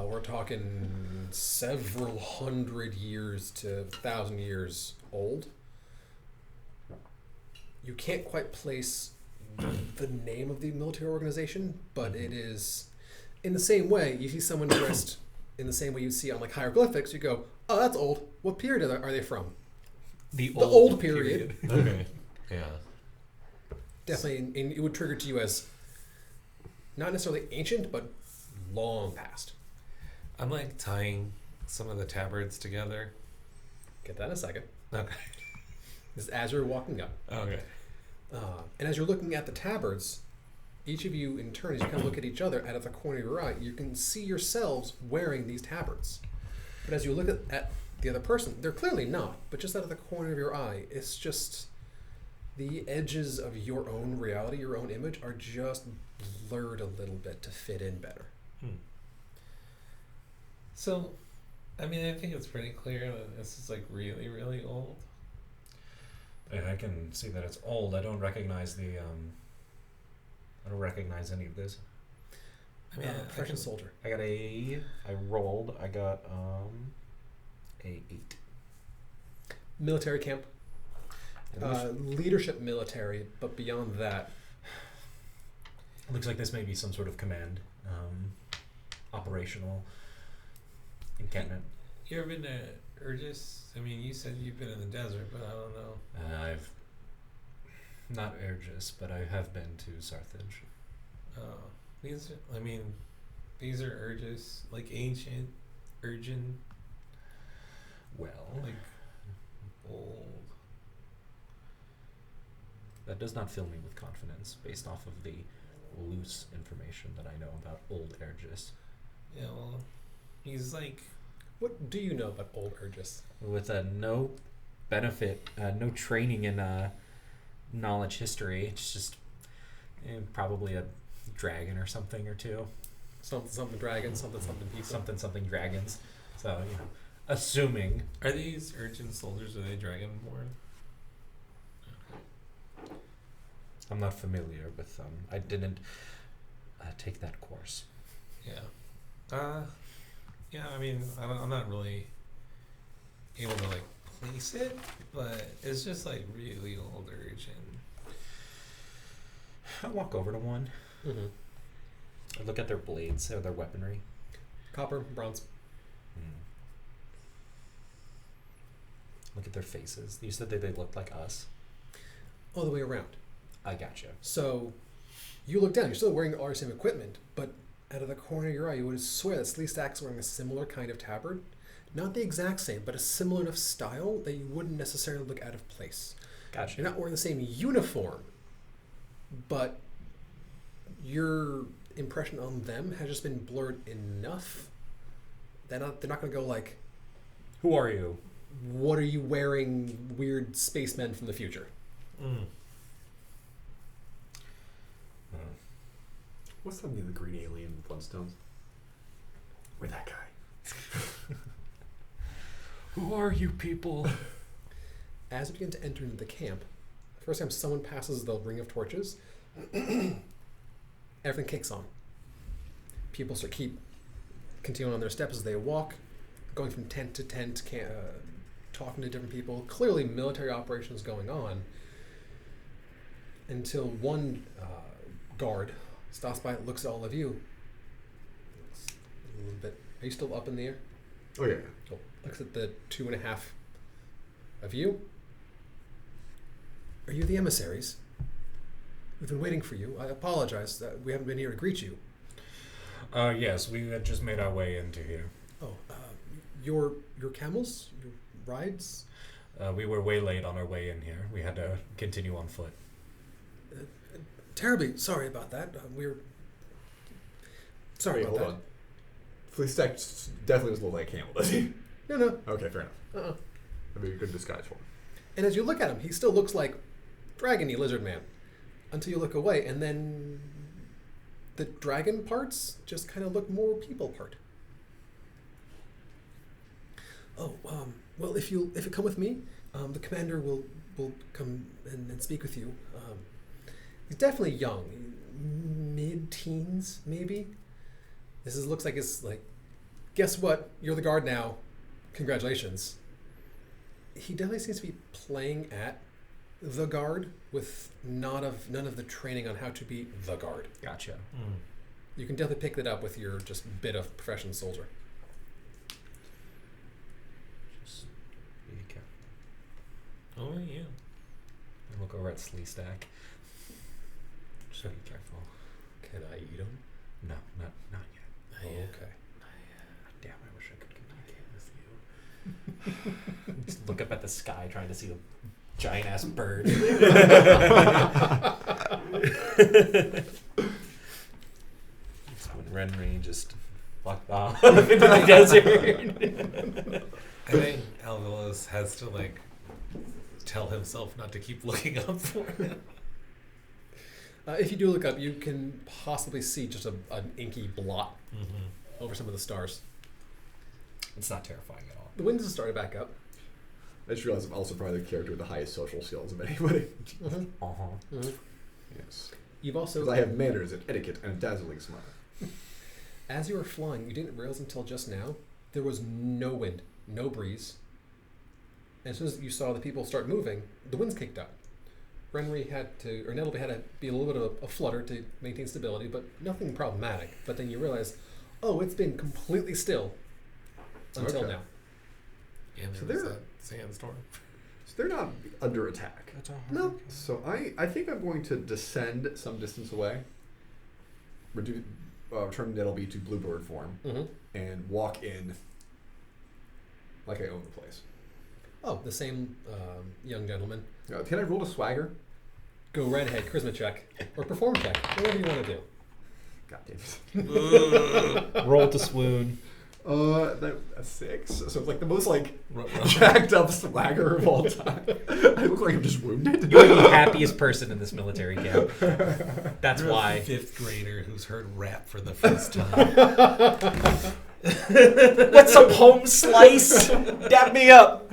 We're talking several hundred years to 1,000 years old. You can't quite place the name of the military organization, but it is in the same way. You see someone dressed in the same way you see on like hieroglyphics. You go, oh, that's old. What period are they from? The The old period. Okay. Yeah. Definitely, and it would trigger to you as not necessarily ancient, but long past. I'm like tying some of the tabards together. Get that in a second. Okay. This is as you're walking up. Okay. And as you're looking at the tabards, each of you in turn, as you kind of look at each other out of the corner of your eye, you can see yourselves wearing these tabards. But as you look at the other person, they're clearly not, but just out of the corner of your eye, it's just the edges of your own reality, your own image, are just blurred a little bit to fit in better. So, I mean, I think it's pretty clear that this is like really, really old. I can see that it's old. I don't recognize I don't recognize any of this. I mean, I Profession can- soldier. I got I rolled. I got a 8. Military camp. It looks, Leadership military, but beyond that, looks like this may be some sort of command, operational encampment. You ever been to Urgis? I mean, you said you've been in the desert, but I don't know. I've not Urgis, but I have been to Sarthage. These are Urgis, like ancient, Urgin, Well, like old. that does not fill me with confidence based off of the loose information that I know about old Urgis. Yeah, well, he's like, what do you know about old Urgis? With no benefit, no training in knowledge history. It's just probably a dragon or something or two. Something dragon, something people. Something dragons. So, assuming. are these Urgin soldiers? Are they dragonborn? I'm not familiar with them. I didn't take that course. Yeah. Yeah, I mean, I'm not really able to like place it, but it's just like really old Urgin. I walk over to one. Mm-hmm. I look at their blades or their weaponry. Copper, bronze. Look at their faces. You said that they looked like us. All the way around. I gotcha. So you look down, you're still wearing all your same equipment, but out of the corner of your eye, you would swear that Sleestack's wearing a similar kind of tabard. Not the exact same, but a similar enough style that you wouldn't necessarily look out of place. Gotcha. You're not wearing the same uniform, but your impression on them has just been blurred enough that they're not going to go like, Who are you? what are you wearing, weird spacemen from the future? What's something in the green alien in Flintstones? We're that guy. Who are you people? As you begin to enter into the camp, first time someone passes the ring of torches, everything kicks on. People keep continuing on their steps as they walk, going from tent to tent, talking to different people. Clearly military operations going on until one guard stops by, looks at all of you. Looks a little bit. Are you still up in the air? Oh, yeah. Cool. Looks at the 2.5 of you. Are you the emissaries? We've been waiting for you. I apologize that we haven't been here to greet you. Yes, we had just made our way into here. Oh, your camels? Your rides? We were way late on our way in here. We had to continue on foot. Terribly sorry about that. We're sorry Wait, about hold that. on. Fleestack definitely doesn't look like a camel, does he? No. Okay, fair enough. Uh-uh. That'd be a good disguise for him. And as you look at him, he still looks like dragony lizard man. Until you look away, and then the dragon parts just kind of look more people part. Oh, well, if you come with me, the commander will come and speak with you. He's definitely young, mid-teens maybe. Looks like it's like, guess what? You're the guard now. Congratulations. He definitely seems to be playing at the guard with none of the training on how to be the guard. Gotcha. You can definitely pick that up with your just bit of professional soldier. Just be careful. Oh, yeah. And look over at Sleestack. Just be careful. Can I eat him? No, not yet. Oh, okay. Damn, I wish I could communicate with you. Just look up at the sky trying to see the giant ass bird. It's when Renry just fucked off into the desert. I think Alvilos has to, like, tell himself not to keep looking up for him. If you do look up, you can possibly see just an inky blot over some of the stars. It's not terrifying at all. The winds have started back up. I just realized I'm also probably the character with the highest social skills of anybody. Yes. You've also, Because I have manners and etiquette and a dazzling smile. as you were flying, you didn't realize until just now, there was no wind, no breeze. And as soon as you saw the people start moving, the winds kicked up. Renry Nettleby had to be a little bit of a flutter to maintain stability, but nothing problematic. But then you realize, oh, it's been completely still until Okay. now. And So there was they're- that sandstorm. So they're not under attack. That's all. No. So I think I'm going to descend some distance away, turn Nettleby to bluebird form, and walk in like I own the place. Oh, the same young gentleman. Can I roll a swagger? Go right ahead, charisma check or perform check, whatever you want to do. God damn it. Roll to swoon. A 6. So it's like the most like jacked up swagger of all time. I look like I'm just wounded. You're the happiest person in this military camp. That's You're why. a 5th grader who's heard rap for the first time. What's some home slice? Dab me up.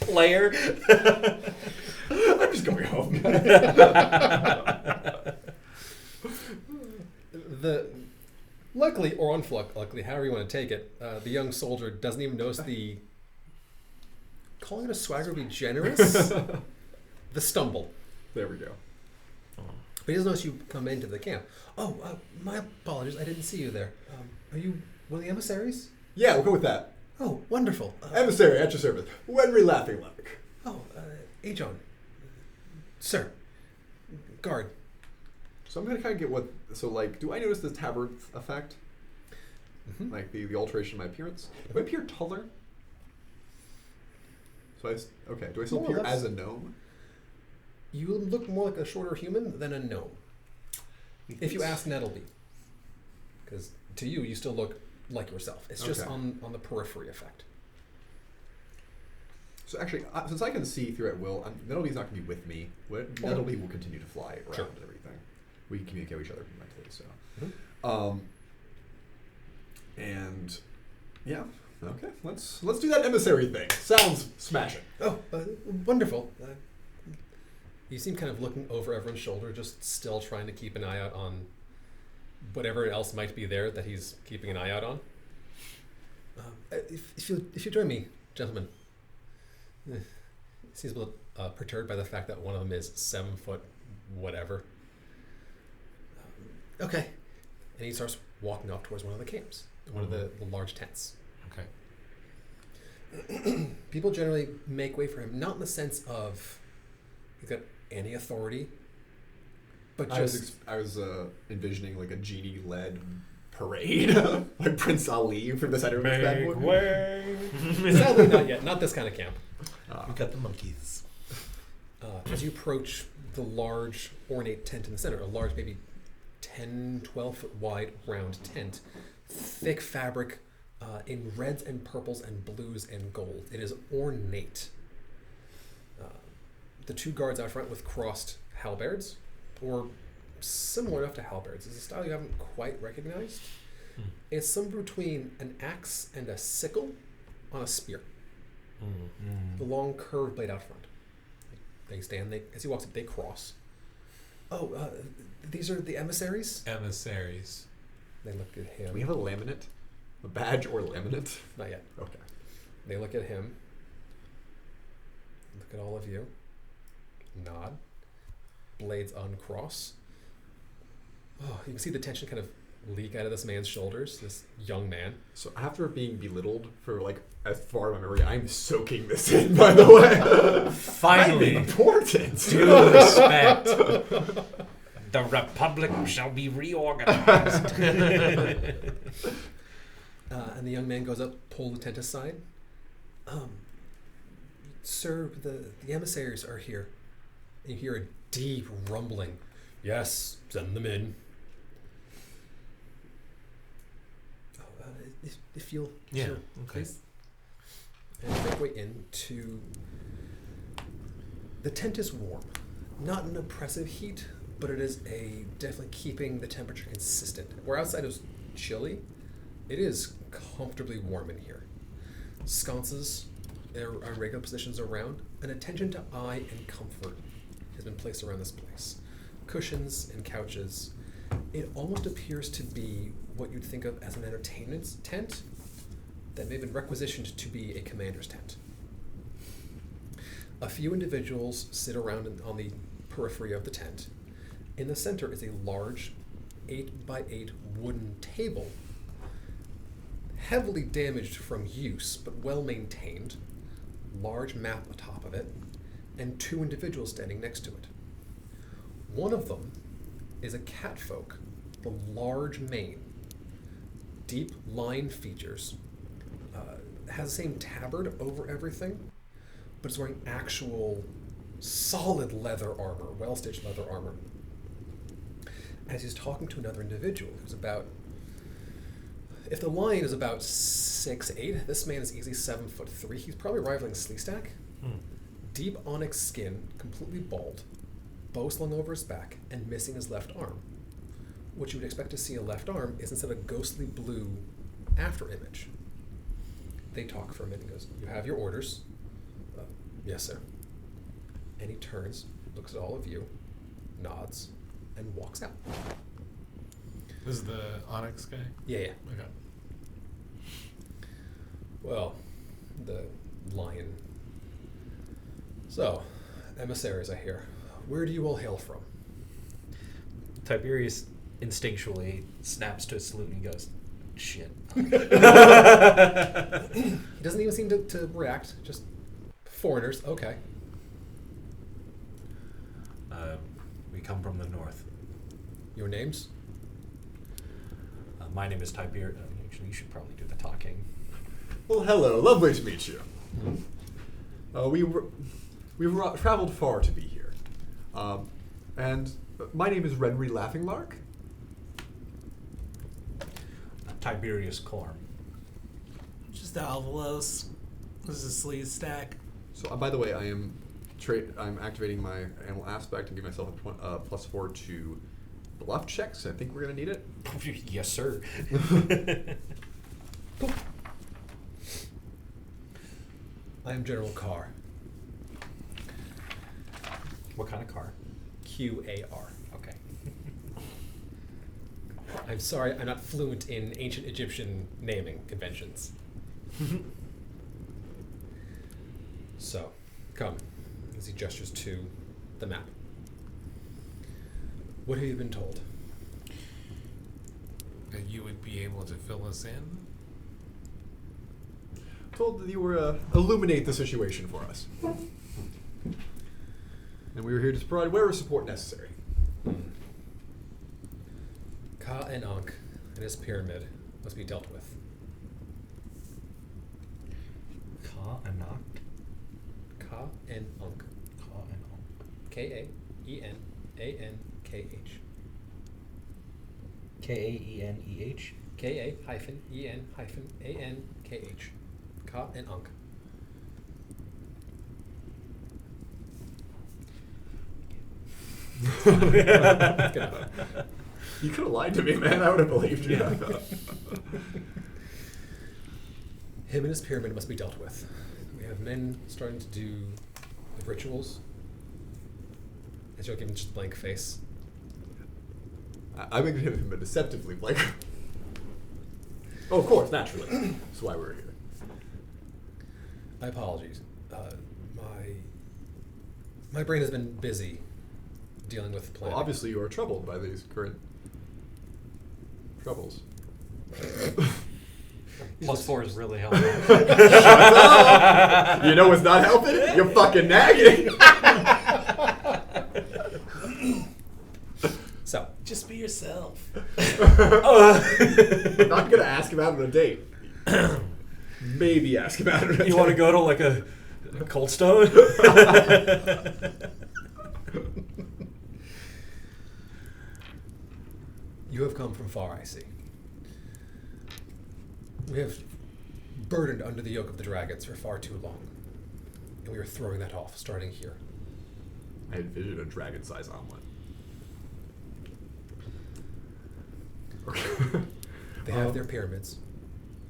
Player. I'm just going home. Luckily or unluckily, however you want to take it, the young soldier doesn't even notice the. Calling it a swagger would be generous. The stumble. There we go. But he doesn't notice you come into the camp. Oh, my apologies, I didn't see you there. Are you one of the emissaries? Yeah, we'll go with that. Oh, wonderful. Emissary at your service. Wenry laughing like. Oh, Ajon. Sir. Guard. So I'm gonna kind of get what. So like, do I notice the tabard effect? Like the alteration of my appearance? Do I appear taller? So okay. Do I still More or appear less. as a gnome? You look more like a shorter human than a gnome. If you ask Nettleby. Because to you, you still look like yourself. It's just Okay. on the periphery effect. So actually, since I can see through at will, Nettleby's not going to be with me. Nettleby will continue to fly around Sure. and everything. We can communicate with each other mentally. So, Mhm. and yeah, okay. Let's do that emissary thing. Sounds smashing. Oh, wonderful. You seem kind of looking over everyone's shoulder, just still trying to keep an eye out on whatever else might be there that he's keeping an eye out on. If you join me, gentlemen. He seems a little perturbed by the fact that one of them is 7 foot whatever. Okay. And he starts walking off towards one of the camps, one of the large tents. Okay. People generally make way for him, not in the sense of he's got any authority, but just... I was envisioning like a genie-led parade, like Prince Ali from the center of this bad boy. way. Sadly, not yet. Not this kind of camp. We got the monkeys. As you approach the large ornate tent in the center, a large maybe 10, 12 foot wide round tent, thick fabric in reds and purples and blues and gold. It is ornate. The two guards out front with crossed halberds, or similar enough to halberds. It's a style you haven't quite recognized. It's somewhere between an axe and a sickle on a spear. The long curved blade out front. They stand. As he walks up, they cross. Oh, these are the emissaries? Emissaries. They look at him. Do we have a laminate? A badge or laminate? Not yet. Okay. They look at him. Look at all of you. Nod. Blades uncross. Oh, you can see the tension kind of leak out of this man's shoulders, this young man. So after being belittled for like as far as my memory, I'm soaking this in. By the way, Finally, I'm important. due respect. The Republic shall be reorganized. And the young man goes up, pull the tent aside. Sir, the emissaries are here. And you hear a deep rumbling. Yes, send them in. Oh, if you'll... Yeah. sure, Okay. please. And make way into... The tent is warm. Not an oppressive heat, but it is definitely keeping the temperature consistent. Where outside it was chilly, it is comfortably warm in here. Sconces are in regular positions around. An attention to eye and comfort has been placed around this place. Cushions and couches. It almost appears to be what you'd think of as an entertainment tent that may have been requisitioned to be a commander's tent. A few individuals sit around on the periphery of the tent. In the center is a large 8x8 wooden table, heavily damaged from use, but well maintained, large map atop of it, and two individuals standing next to it. One of them is a catfolk, the large mane, deep line features, has the same tabard over everything, but is wearing actual solid leather armor, well-stitched leather armor. As he's talking to another individual who's about, if the lion is about 6'8", this man is easily 7'3". He's probably rivaling Sleestack. Deep onyx skin, completely bald, bow slung over his back, and missing his left arm. What you would expect to see a left arm is instead a ghostly blue after image. They talk for a minute and goes, "You have your orders." "Yes, sir." And he turns, looks at all of you, nods, and walks out. This is the Onyx guy? Yeah. Okay. Well, the lion. So, emissaries, I hear. Where do you all hail from? Tiberius instinctually snaps to a salute and he goes, "Shit." He doesn't even seem to react, just foreigners, okay. We come from the north. Your names? My name is Tiberius. Actually, you should probably do the talking. Well, hello. Lovely to meet you. We've traveled far to be here. And my name is Renry Laughinglark. Tiberius Corm. Just Alvalos. This is Sleestack. So, by the way, I'm activating my animal aspect and giving myself a +4 to bluff checks. I think we're gonna need it. Yes, sir. I am General Carr. What kind of car? QAR. Okay. I'm sorry, I'm not fluent in ancient Egyptian naming conventions. So, come, as he gestures to the map. What have you been told? That you would be able to fill us in? Told that you were illuminate the situation for us, and we were here to provide whatever support necessary. Ka and Ankh and his pyramid must be dealt with. Ka and Ankh. Ka and Ankh. Ka and Ankh. K-A-E-N-A-N-K-H. K-A-E-N-E-H. K-A-E-N-A-N-K-H. Ka and Ankh. Good enough. You could have lied to me, man. I would have believed you. Yeah. Him and his pyramid must be dealt with. We have men starting to do the rituals. As you'll give him just a blank face. I'm going to give him a deceptively blank. Oh, of course, naturally. That's why we're here. My apologies. My brain has been busy dealing with planning. Well, obviously you are troubled by these current troubles. +4 is really helpful. You know what's not helping? You're fucking nagging. So, Just be yourself. I'm not gonna ask him out on a date. Maybe ask him out on a date. You want to go to like a Cold Stone? you have come from far, I see. We have burdened under the yoke of the dragons for far too long. And we are throwing that off, starting here. I envisioned a dragon-sized omelet. They have their pyramids,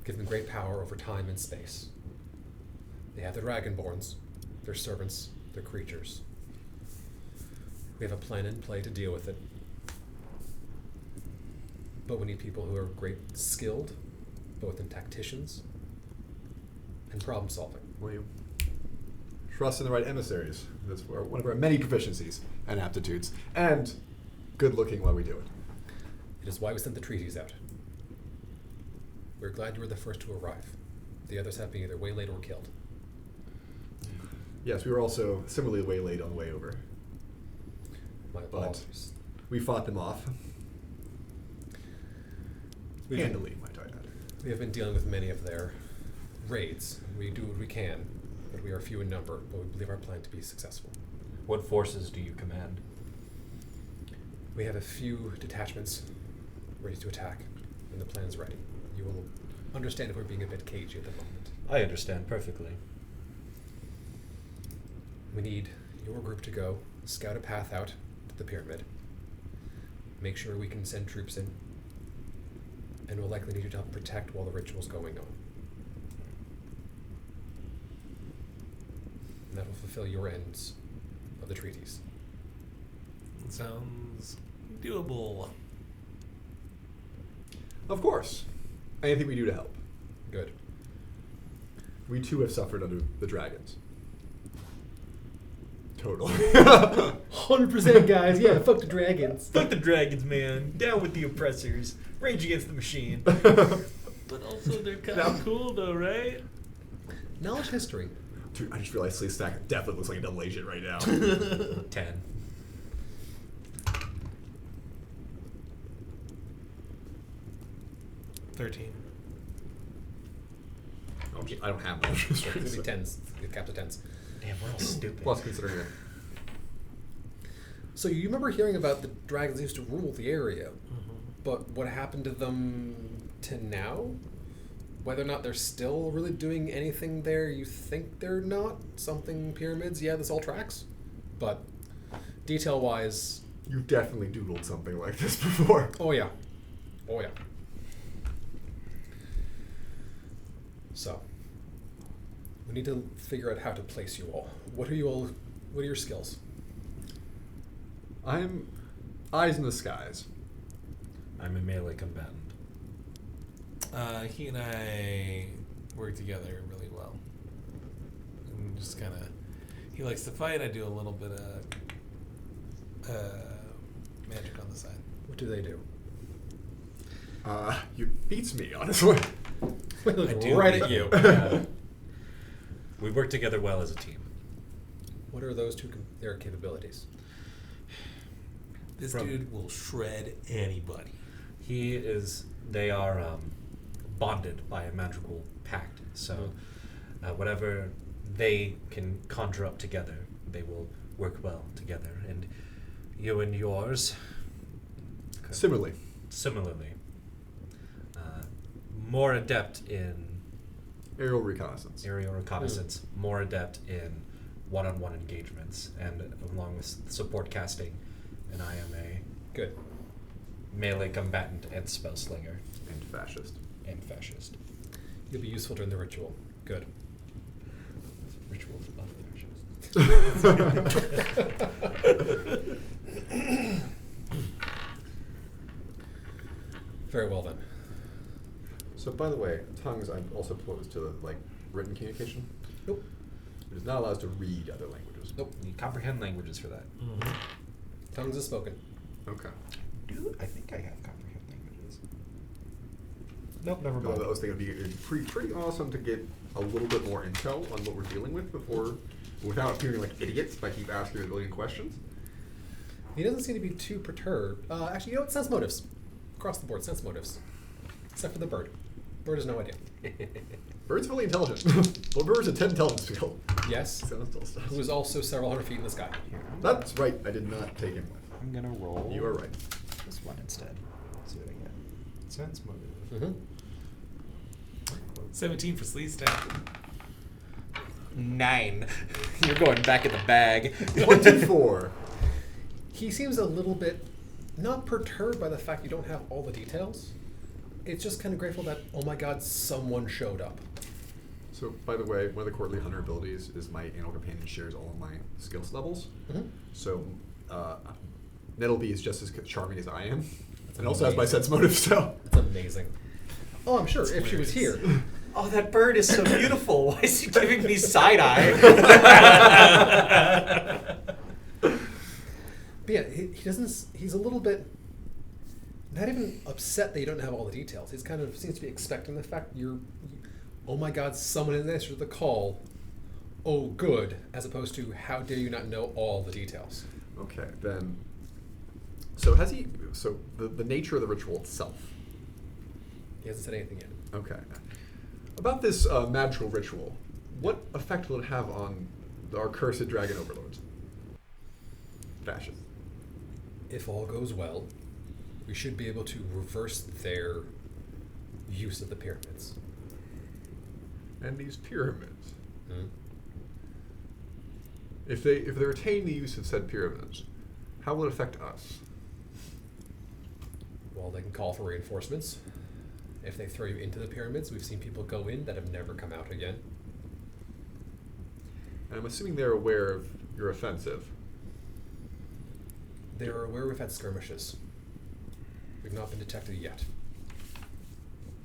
give them great power over time and space. They have the dragonborns, their servants, their creatures. We have a plan in play to deal with it. But we need people who are great skilled, both in tacticians and problem solving. Well, you trust in the right emissaries. That's one of our many proficiencies and aptitudes. And good looking while we do it. It is why we sent the treaties out. We're glad you were the first to arrive. The others have been either waylaid or killed. Yes, we were also similarly waylaid on the way over. My But apologies. we fought them off. We Handily, might I add. We have been dealing with many of their raids. We do what we can, but we are few in number, but we believe our plan to be successful. What forces do you command? We have a few detachments ready to attack, and the plan is ready. You will understand if we're being a bit cagey at the moment. I understand perfectly. We need your group to go scout a path out to the pyramid. Make sure we can send troops in. And we'll likely need you to help protect while the ritual's going on. And that will fulfill your ends of the treaties. Sounds doable. Of course. Anything we do to help. Good. We too have suffered under the dragons. Totally. 100% guys, yeah, fuck the dragons. Fuck the dragons, man. Down with the oppressors. Rage against the machine. But also they're kind of cool though, right? Knowledge history. Dude, I just realized Sleep Stack definitely looks like a double agent right now. 10. I don't have knowledge It's history. gonna be so- tens. It caps at tens. Damn, we're all stupid. Plus, considering it. So you remember hearing about the dragons used to rule the area, Mm-hmm. but what happened to them to now? Whether or not they're still really doing anything there, you think they're not. Something pyramids, yeah, this all tracks. But detail-wise, You've definitely doodled something like this before. oh yeah. Oh yeah. So, we need to figure out how to place you all. What are your skills? I'm eyes in the skies. I'm a melee combatant. He and I work together really well. And just kind of, he likes to fight. I do a little bit of magic on the side. What do they do? You beats me, honestly. I do right beat at you. We work together well as a team. What are those their capabilities? This From- dude will shred anybody. They are bonded by a magical pact. So whatever they can conjure up together, they will work well together. And you and yours, Similarly. similarly, more adept in Aerial reconnaissance. aerial reconnaissance, more adept in one-on-one engagements, and along with support casting, and I am a Good. melee combatant and spell slinger And fascist. and fascist. You'll be useful during the ritual. Good. Ritual of fascist. Very well then. So, by the way, tongues, I'm also opposed to, like, written communication. Nope. It is not allowed to read other languages. Nope. You comprehend languages for that. Tongues is spoken. Okay. I think I have comprehend languages. Nope, never No, I was thinking it'd be pretty awesome to get a little bit more intel on what we're dealing with before, without appearing like idiots by keep asking a billion questions. He doesn't seem to be too perturbed. Actually, you know what? Sense motives. Across the board, sense motives. Except for the bird. Bird has no idea. Bird's really intelligent. Well, bird's a 10 intelligence skill. Yes. Sounds still stuff. Who is also several hundred feet in the sky. That's right. I did not take him with. I'm gonna roll. You are right. This one instead. Let's see what I get. Sense motive. Mm-hmm. 17 for sleeve stack. 9. You're going back in the bag. 24. He seems a little bit not perturbed by the fact you don't have all the details. It's just kind of grateful that, oh my god, someone showed up. So, by the way, one of the courtly hunter abilities is my animal companion shares all of my skills levels. Mm-hmm. So, Nettleby is just as charming as I am. And also has my sense motive, so. That's amazing. Oh, I'm sure if she was here. Oh, that bird is so beautiful. Why is he giving me side eye? But yeah, he doesn't. He's a little bit not even upset that you don't have all the details. He's kind of seems to be expecting the fact oh my god, someone has answered the call. Oh, good, as opposed to how dare you not know all the details. Okay, then. So, has he. So, the nature of the ritual itself. He hasn't said anything yet. Okay. About this magical ritual, what effect will it have on our cursed dragon overlords? Fascist. If all goes well, we should be able to reverse their use of the pyramids. And these pyramids. Hmm? If they retain the use of said pyramids, how will it affect us? Well, they can call for reinforcements. If they throw you into the pyramids, we've seen people go in that have never come out again. And I'm assuming they're aware of your offensive. They're aware we've had skirmishes. We've not been detected yet.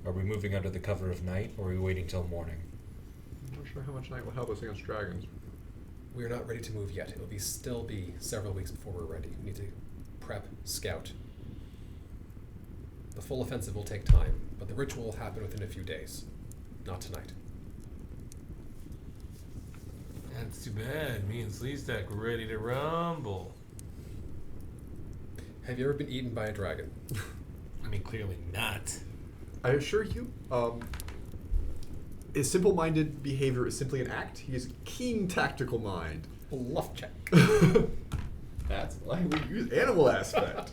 Are we moving under the cover of night, or are we waiting till morning? I'm not sure how much night will help us against dragons. We are not ready to move yet. It will still be several weeks before we're ready. We need to prep, scout. The full offensive will take time, but the ritual will happen within a few days. Not tonight. That's too bad. Me and sleeve stack were ready to rumble. Have you ever been eaten by a dragon? I mean, clearly not. I assure you, his simple-minded behavior is simply an act. He has a keen tactical mind. Bluff check. That's why we use animal aspect.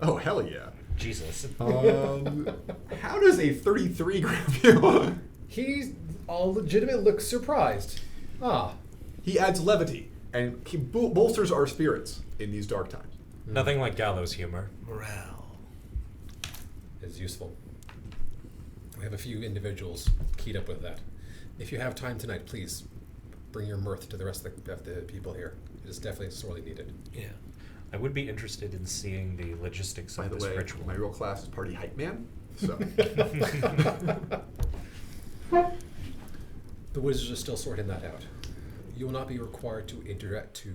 Oh, hell yeah. Jesus. How does a 33 grab you? He's all legitimate looks surprised. Ah, He adds levity, and he bolsters our spirits in these dark times. Nothing like gallows humor. Morale. is useful. We have a few individuals keyed up with that. If you have time tonight, please bring your mirth to the rest of the people here. It is definitely sorely needed. Yeah. I would be interested in seeing the logistics By of the this way, ritual. my real class is party hype man. So The wizards are still sorting that out. You will not be required to interact to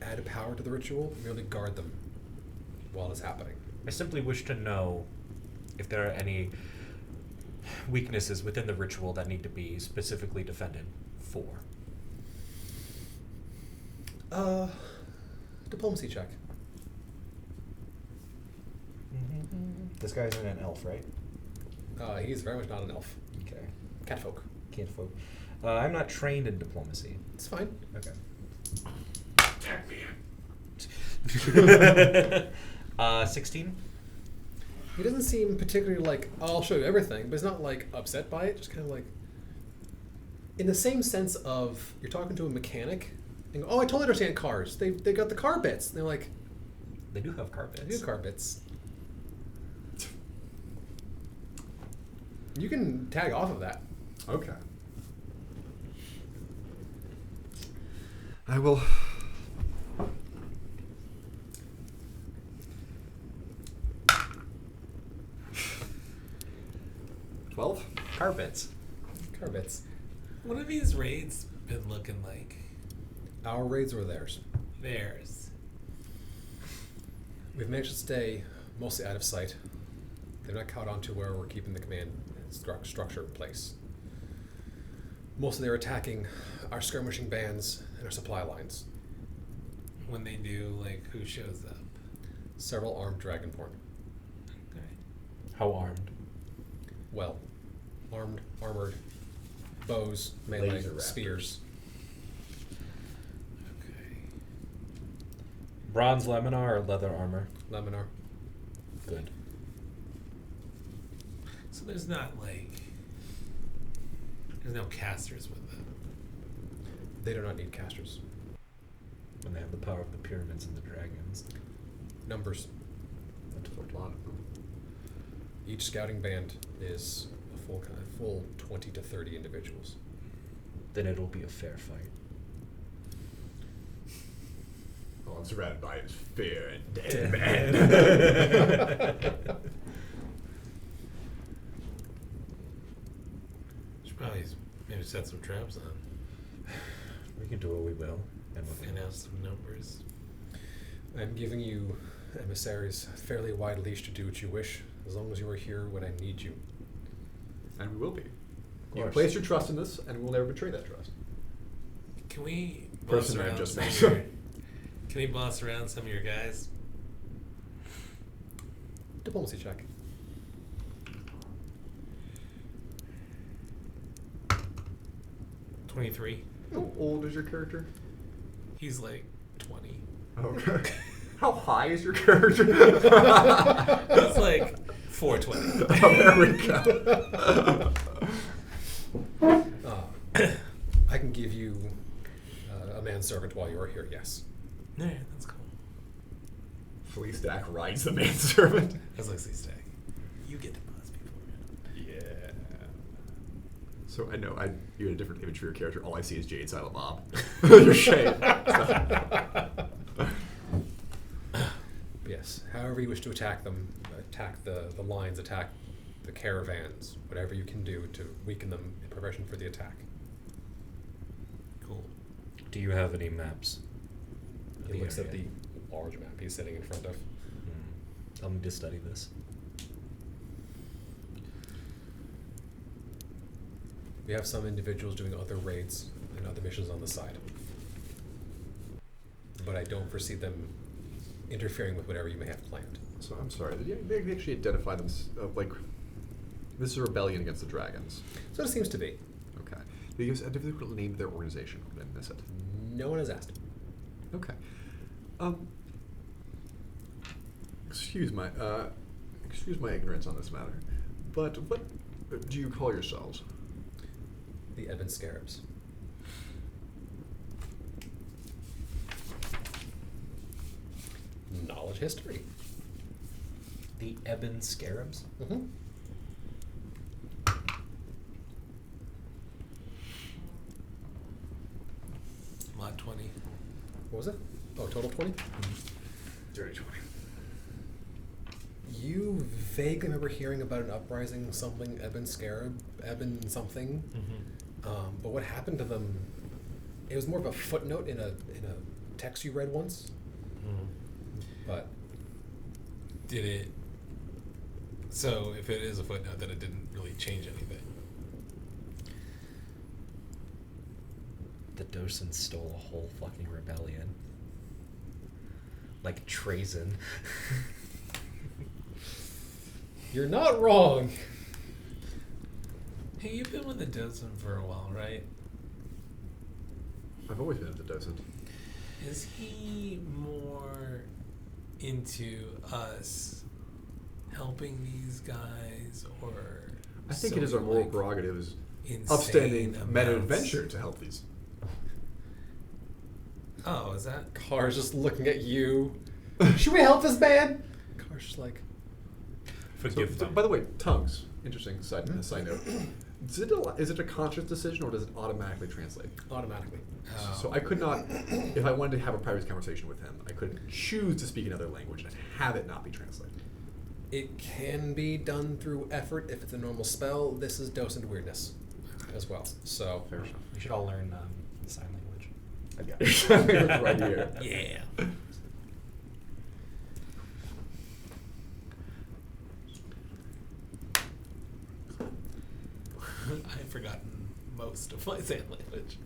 add power to the ritual, merely guard them while it's happening. I simply wish to know if there are any weaknesses within the ritual that need to be specifically defended for. Diplomacy check. This guy's an elf, right? He's very much not an elf. Okay. Catfolk. Can't folk. I'm not trained in diplomacy. It's fine. Okay. tag me in. 16? He doesn't seem particularly like, oh, I'll show you everything, but he's not like upset by it, just kind of like, in the same sense of, you're talking to a mechanic, and go, oh, I totally understand cars. They got the car bits. And they're like, They do have carpets. I do car bits. You can tag off of that. Okay. I will. $12? Carpets. Car bits. What have these raids been looking like? Our raids were theirs. Theirs. We've managed to stay mostly out of sight. They're not caught on to where we're keeping the command structure in place. Mostly they're attacking our skirmishing bands and our supply lines. When they do, like, who shows up? Several armed dragonborn. Okay. How armed? Well, armed, armored, bows, melee, Laser raptors. spears. Okay. Bronze laminar or leather armor? Laminar. Good. So there's not, like, there's no casters with them. They do not need casters. When they have the power of the pyramids and the dragons. Numbers. That's a lot of them. Each scouting band is a full 20 to 30 individuals. Then it'll be a fair fight. All I'm surrounded by is fear and dead man. Should probably maybe set some traps on. We can do what we will. And what And have some numbers. I'm giving you emissaries a fairly wide leash to do what you wish, as long as you are here when I need you. And we will be. You course. place your trust in this, and we'll never betray that trust. Can we Person boss I've around just some met. of your, Can we boss around some of your guys? Diplomacy check. $23. How old is your character? He's like 20. Okay. How high is your character? He's like 420. Oh, there we go. I can give you a manservant while you are here, yes. Yeah, that's cool. Fleece Stack rides the manservant. That's like Stack. You get to boss people around. Yeah. So I know you had a different image for your character. All I see is Jade Silent Mob. Your shape. Yes. However you wish to attack them, attack the lines, attack the caravans, whatever you can do to weaken them in preparation for the attack. Cool. Do you have any maps? of He looks at area? the large map he's sitting in front of. I'll need to study this. We have some individuals doing other raids and other missions on the side. But I don't foresee them interfering with whatever you may have planned. So I'm sorry. Did they actually identify them like this is a rebellion against the dragons? So it seems to be. Okay. Did you give us a different name of their organization? Did I miss it? No one has asked. Okay. Excuse my ignorance on this matter, but what do you call yourselves? The Ebon Scarabs. Knowledge history. The Ebon Scarabs? Mm-hmm. Lot 20. What was it? Oh, total 20? Dirty 20. You vaguely remember hearing about an uprising, something, Ebon Scarab, Ebon something. But what happened to them, it was more of a footnote in a text you read once. But Did it... So, if it is a footnote, then it didn't really change anything. The docents stole a whole fucking rebellion. Like treason. you're not wrong. Hey, you've been with the docent for a while, right? I've always been at the docent. Is he more into us helping these guys, or... I think it is our moral like, prerogative as insane upstanding men of amounts? adventure to help these. Oh, is that... Car's just looking at you. Should we help this man? Car's just like, Forgive So, them. by the way, tongues. Interesting side note. Is it a conscious decision or does it automatically translate? automatically. Oh. So I could not, if I wanted to have a private conversation with him, I could choose to speak another language and have it not be translated. It can be done through effort if it's a normal spell. This is docent weirdness as well. So Fair enough. We should all learn sign language. I've got it right here. Yeah. I've forgotten most of my sign language.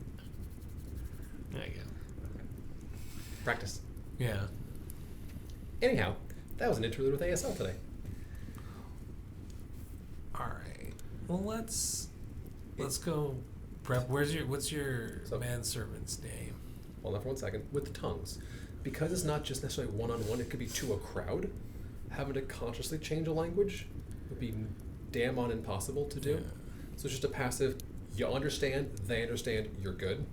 There you go. practice. Yeah. Anyhow, that was an interlude with ASL today. All right. Well, let's go prep. What's your So- manservant's name? Hold on for 1 second. With the tongues, because it's not just necessarily one-on-one, it could be to a crowd. Having to consciously change a language would be damn on impossible to do. Yeah. So it's just a passive, you understand, they understand, you're good.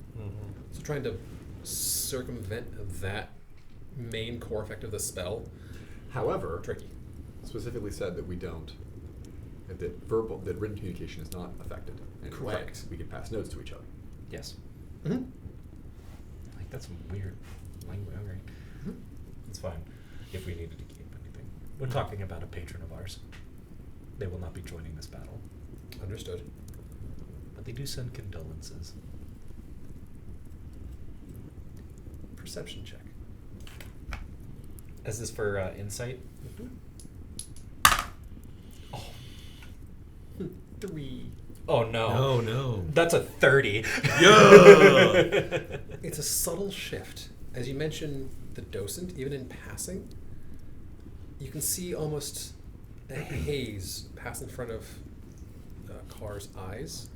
So trying to circumvent that main core effect of the spell, However, tricky. specifically said that we don't, that written communication is not affected. And in Correct. fact, we can pass notes to each other. Yes. Mm-hmm. Like that's some weird language. Okay. Mm-hmm. It's fine. If we needed to keep anything. We're talking about a patron of ours. They will not be joining this battle. Understood. But they do send condolences. Perception check. Is this for insight? Oh. 3. Oh no. Oh no. That's a 30. Yeah. It's a subtle shift. As you mentioned, the docent, even in passing, you can see almost a haze pass in front of Carr's eyes.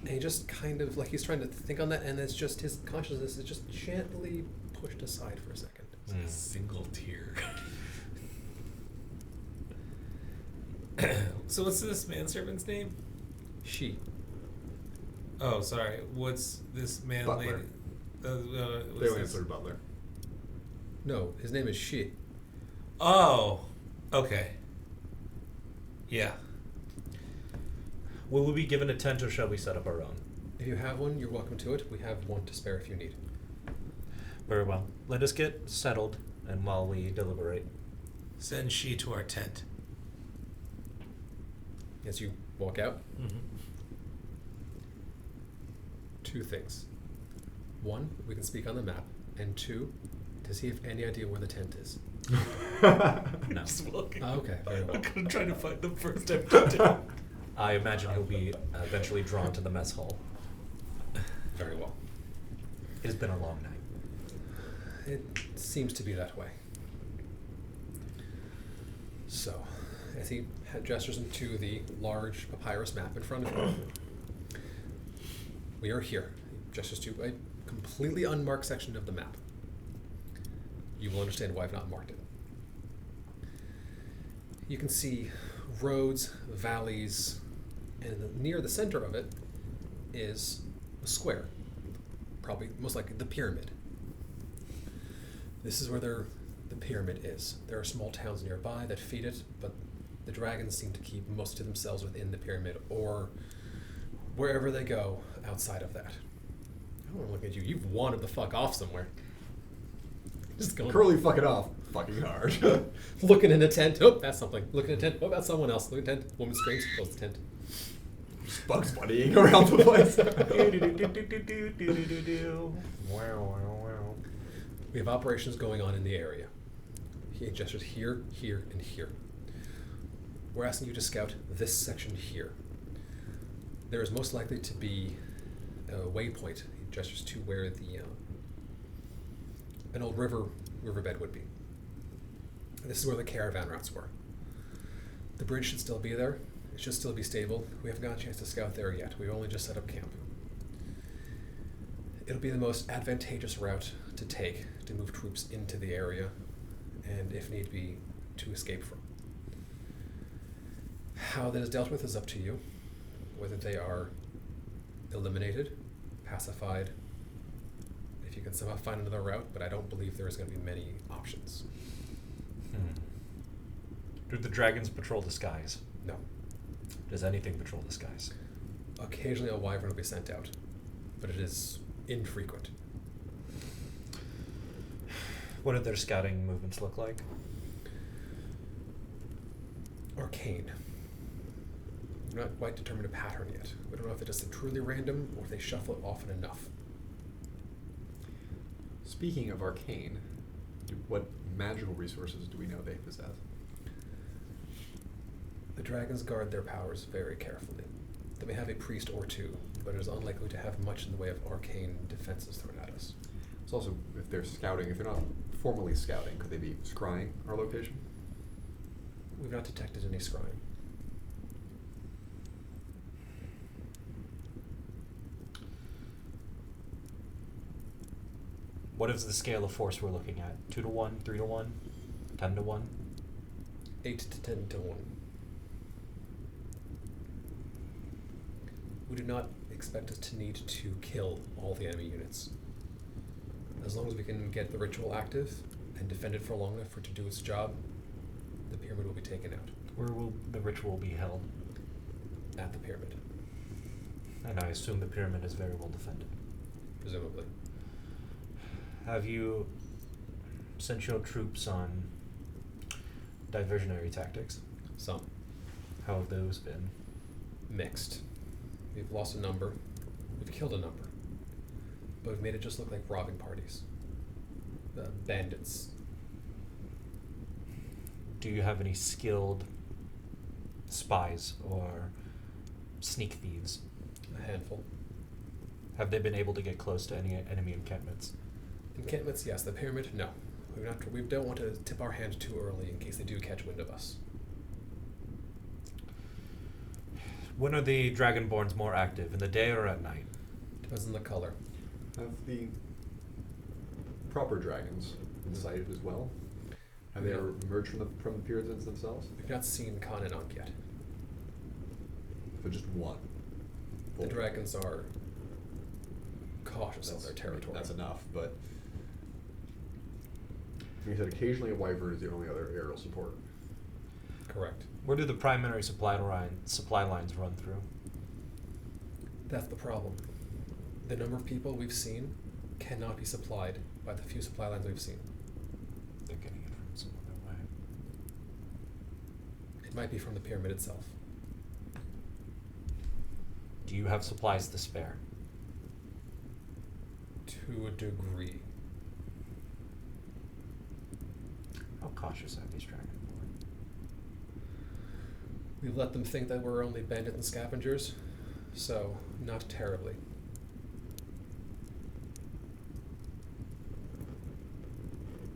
And he just kind of, like he's trying to think on that, and it's just his consciousness is just gently pushed aside for a second. A single tear. So what's this manservant's name? She. Oh, sorry. What's this man Butler. lady? What's They'll this? answer Butler. No, his name is She. Oh, okay. Yeah. Will we be given a tent or shall we set up our own? If you have one, you're welcome to it. We have one to spare if you need. Very well. Let us get settled, and while we deliberate. Send she to our tent. As you walk out, Mm-hmm. 2 things. 1, we can speak on the map. And 2, does he have any idea where the tent is? No. Just walking. Okay, very well. I'm gonna try to find the first time. I imagine he'll be eventually drawn to the mess hall. Very well. It has been a long night. It seems to be that way. So, as he gestures into the large papyrus map in front of him, we are here. He gestures to a completely unmarked section of the map. You will understand why I've not marked it. You can see roads, valleys, and near the center of it is a square. Probably most likely the pyramid. This is where the pyramid is. There are small towns nearby that feed it, but the dragons seem to keep most of themselves within the pyramid or wherever they go outside of that. I don't want to look at you. You've wandered the fuck off somewhere. Just going. Curly fucking off. Fucking hard. Looking in a tent. Oh, that's something. Looking in a tent. Oh, that's someone else. Look at a tent. Woman screams. Close the tent. Bugs Bunnying around the place. We have operations going on in the area. He gestures here, here, and here. We're asking you to scout this section here. There is most likely to be a waypoint. He gestures to where the an old riverbed would be. This is where the caravan routes were. The bridge should still be there. It should still be stable. We haven't got a chance to scout there yet. We've only just set up camp. It'll be the most advantageous route to take to move troops into the area and, if need be, to escape from. How that is dealt with is up to you. Whether they are eliminated, pacified, if you can somehow find another route, but I don't believe there is going to be many options. Do the dragons patrol the skies? No. Does anything patrol the skies? Occasionally a wyvern will be sent out, but it is infrequent. What do their scouting movements look like? Arcane. We're not quite determined a pattern yet. We don't know if it is truly random or if they shuffle it often enough. Speaking of arcane, what magical resources do we know they possess? The dragons guard their powers very carefully. They may have a priest or two, but it is unlikely to have much in the way of arcane defenses thrown at us. It's also, if they're scouting, if they're not formally scouting, could they be scrying our location? We've not detected any scrying. What is the scale of force we're looking at? 2 to 1, 3 to 1, 10 to 1? 8 to 10 to 1. We do not expect us to need to kill all the enemy units. As long as we can get the ritual active and defend it for long enough for it to do its job, the pyramid will be taken out. Where will the ritual be held? At the pyramid, And I assume the pyramid is very well defended. presumably. Have you sent your troops on diversionary tactics? Some. How have those been? Mixed. We've lost a number. We've killed a number. But we've made it just look like robbing parties. Bandits. Do you have any skilled spies or sneak thieves? A handful. Have they been able to get close to any enemy encampments? Encampments, yes. The pyramid, no. We don't want to tip our hand too early in case they do catch wind of us. When are the Dragonborns more active, in the day or at night? Depends on the color. Have the proper dragons been sighted as well? Have they ever emerged from the Puritans themselves? We've not seen Khan and Ankh yet. So just one. The dragons are cautious of their territory. That's enough, but you said occasionally a wyvern is the only other aerial support. Correct. Where do the primary supply lines run through? That's the problem. The number of people we've seen cannot be supplied by the few supply lines we've seen. They're getting it from some other way. It might be from the pyramid itself. Do you have supplies to spare? To a degree. How cautious are these Dragonborn? We've let them think that we're only bandits and scavengers, so not terribly.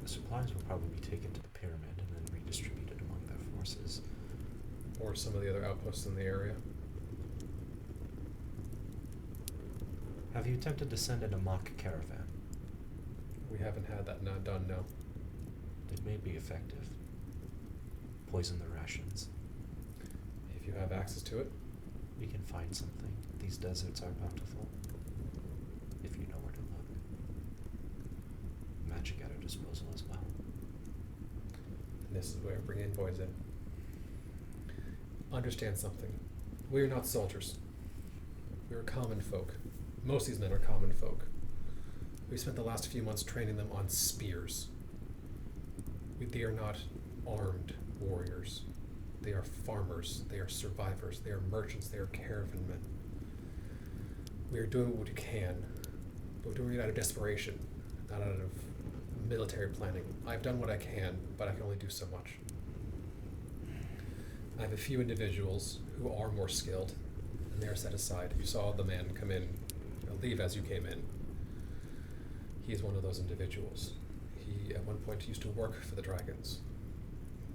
The supplies will probably be taken to the pyramid and then redistributed among their forces. Or some of the other outposts in the area. Have you attempted to send in a mock caravan? We haven't had that done, no. It may be effective. poison the rations. If you have access to it, We can find something. These deserts are bountiful. If you know where to look. Magic at our disposal as well. and this is where I bring in boys in. Understand something. We are not soldiers. We are common folk. Most of these men are common folk. We spent the last few months training them on spears. They are not armed warriors. They are farmers. They are survivors. They are merchants. They are caravan men. We are doing what we can, but we're doing it out of desperation, not out of military planning. I've done what I can, but I can only do so much. I have a few individuals who are more skilled, and they are set aside. You saw the man come in, leave as you came in. He is one of those individuals. He, at one point, used to work for the dragons,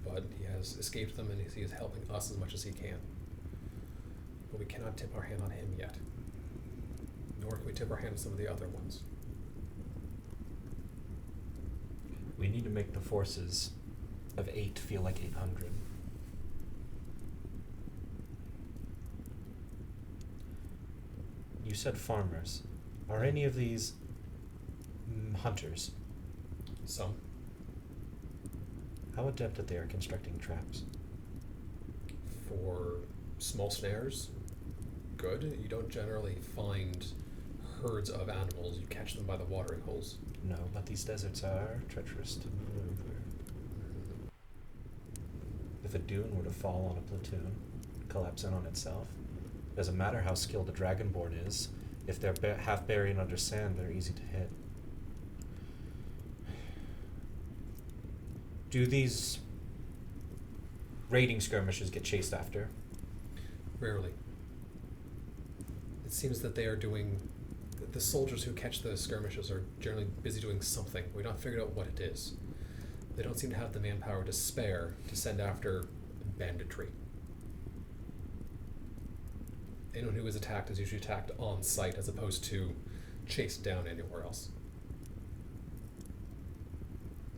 but he has escaped them, and he is helping us as much as he can. But we cannot tip our hand on him yet, nor can we tip our hand on some of the other ones. We need to make the forces of 8 feel like 800. You said farmers. Are any of these hunters? Some. How adept that they are constructing traps? For small snares, good. You don't generally find herds of animals. You catch them by the watering holes. No, but these deserts are treacherous to maneuver. If a dune were to fall on a platoon, collapse in on itself, doesn't matter how skilled a dragonborn is, if they're half buried under sand, they're easy to hit. Do these raiding skirmishers get chased after? Rarely. It seems that they are doing. The soldiers who catch the skirmishes are generally busy doing something. We've not figured out what it is. They don't seem to have the manpower to spare to send after banditry. Anyone who is attacked is usually attacked on site as opposed to chased down anywhere else.